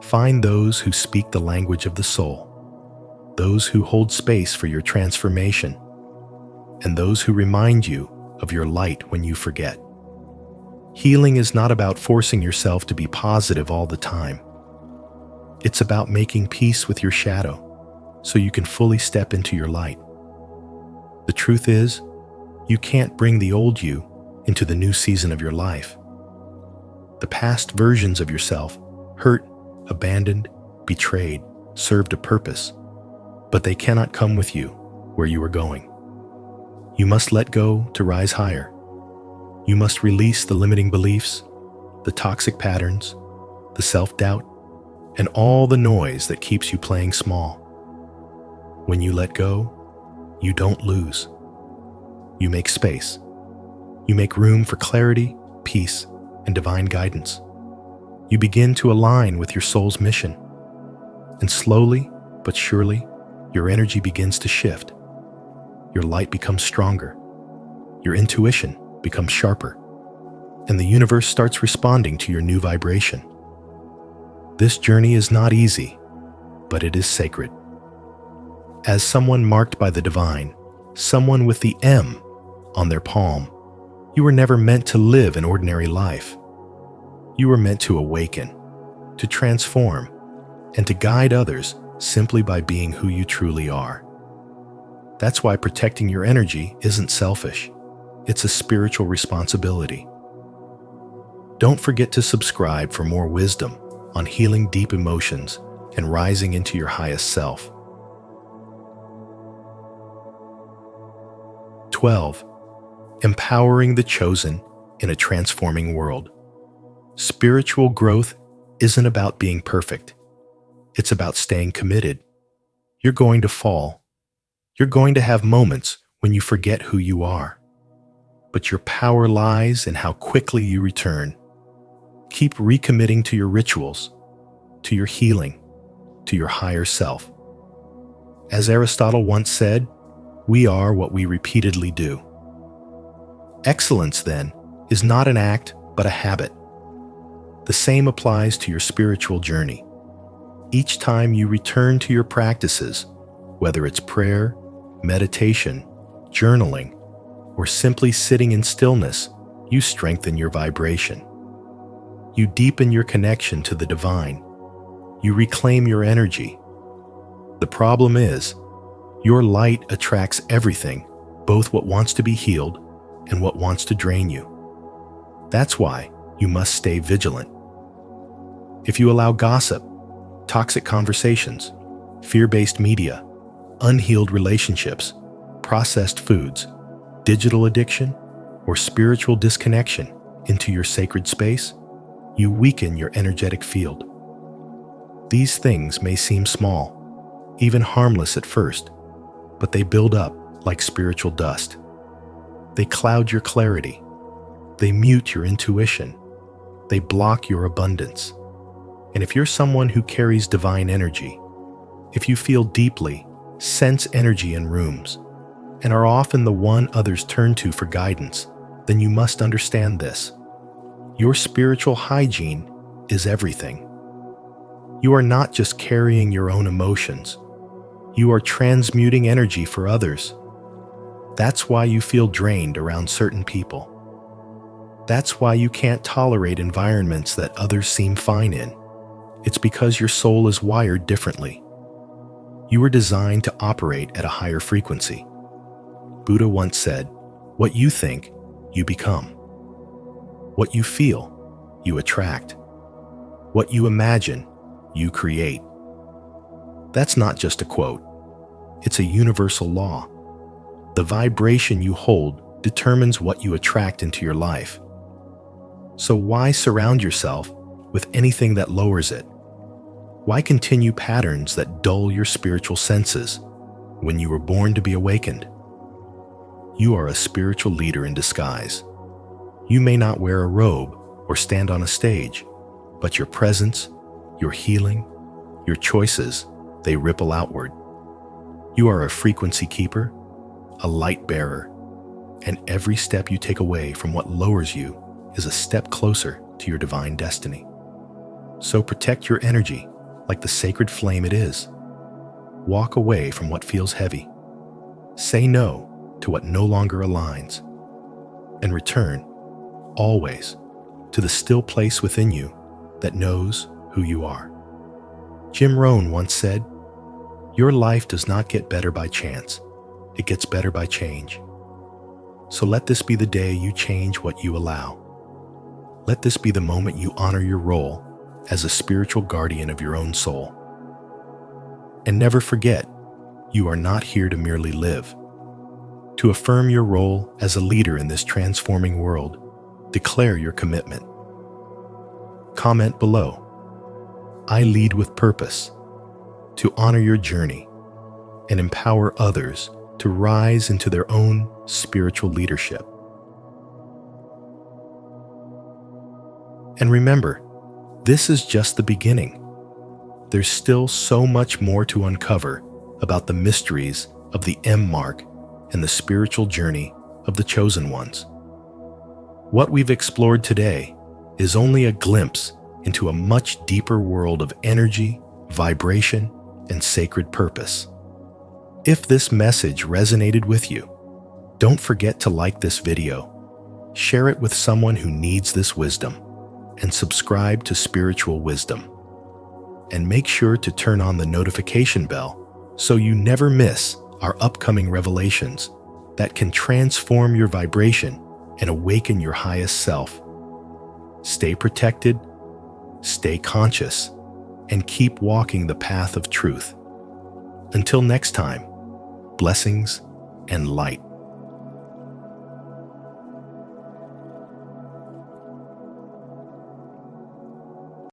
Speaker 1: Find those who speak the language of the soul, those who hold space for your transformation, and those who remind you of your light when you forget. Healing is not about forcing yourself to be positive all the time. It's about making peace with your shadow so you can fully step into your light. The truth is, you can't bring the old you into the new season of your life. The past versions of yourself, hurt, abandoned, betrayed, served a purpose, but they cannot come with you where you are going. You must let go to rise higher. You must release the limiting beliefs, the toxic patterns, the self-doubt, and all the noise that keeps you playing small. When you let go, you don't lose. You make space. You make room for clarity, peace, and divine guidance. You begin to align with your soul's mission. And slowly but surely, your energy begins to shift. Your light becomes stronger. Your intuition becomes sharper. And the universe starts responding to your new vibration. This journey is not easy, but it is sacred. As someone marked by the divine, someone with the M on their palm, you were never meant to live an ordinary life. You were meant to awaken, to transform, and to guide others simply by being who you truly are. That's why protecting your energy isn't selfish. It's a spiritual responsibility. Don't forget to subscribe for more wisdom on healing deep emotions and rising into your highest self. 12. Empowering the chosen in a transforming world. Spiritual growth isn't about being perfect. It's about staying committed. You're going to fall. You're going to have moments when you forget who you are. But your power lies in how quickly you return. Keep recommitting to your rituals, to your healing, to your higher self. As Aristotle once said, we are what we repeatedly do. Excellence, then, is not an act, but a habit. The same applies to your spiritual journey. Each time you return to your practices, whether it's prayer, meditation, journaling, or simply sitting in stillness, you strengthen your vibration. You deepen your connection to the divine. You reclaim your energy. The problem is, your light attracts everything, both what wants to be healed and what wants to drain you. That's why you must stay vigilant. If you allow gossip, toxic conversations, fear-based media, unhealed relationships, processed foods, digital addiction, or spiritual disconnection into your sacred space, you weaken your energetic field. These things may seem small, even harmless at first, but they build up like spiritual dust. They cloud your clarity. They mute your intuition. They block your abundance. And if you're someone who carries divine energy, if you feel deeply, sense energy in rooms, and are often the one others turn to for guidance, then you must understand this. Your spiritual hygiene is everything. You are not just carrying your own emotions. You are transmuting energy for others. That's why you feel drained around certain people. That's why you can't tolerate environments that others seem fine in. It's because your soul is wired differently. You were designed to operate at a higher frequency. Buddha once said, "What you think, you become. What you feel, you attract. What you imagine, you create." That's not just a quote. It's a universal law. The vibration you hold determines what you attract into your life. So why surround yourself with anything that lowers it? Why continue patterns that dull your spiritual senses when you were born to be awakened? You are a spiritual leader in disguise. You may not wear a robe or stand on a stage, but your presence, your healing, your choices, they ripple outward. You are a frequency keeper, a light bearer, and every step you take away from what lowers you is a step closer to your divine destiny. So protect your energy like the sacred flame it is. Walk away from what feels heavy. Say no to what no longer aligns. And return, always, to the still place within you that knows who you are. Jim Rohn once said, "Your life does not get better by chance. It gets better by change." So let this be the day you change what you allow. Let this be the moment you honor your role as a spiritual guardian of your own soul. And never forget, you are not here to merely live. To affirm your role as a leader in this transforming world, declare your commitment. Comment below, "I lead with purpose," to honor your journey and empower others to rise into their own spiritual leadership. And remember, this is just the beginning. There's still so much more to uncover about the mysteries of the M mark and the spiritual journey of the chosen ones. What we've explored today is only a glimpse into a much deeper world of energy, vibration, and sacred purpose. If this message resonated with you, don't forget to like this video, share it with someone who needs this wisdom, and subscribe to Spiritual Wisdom. And make sure to turn on the notification bell so you never miss our upcoming revelations that can transform your vibration and awaken your highest self. Stay protected, stay conscious, and keep walking the path of truth. Until next time, blessings and light.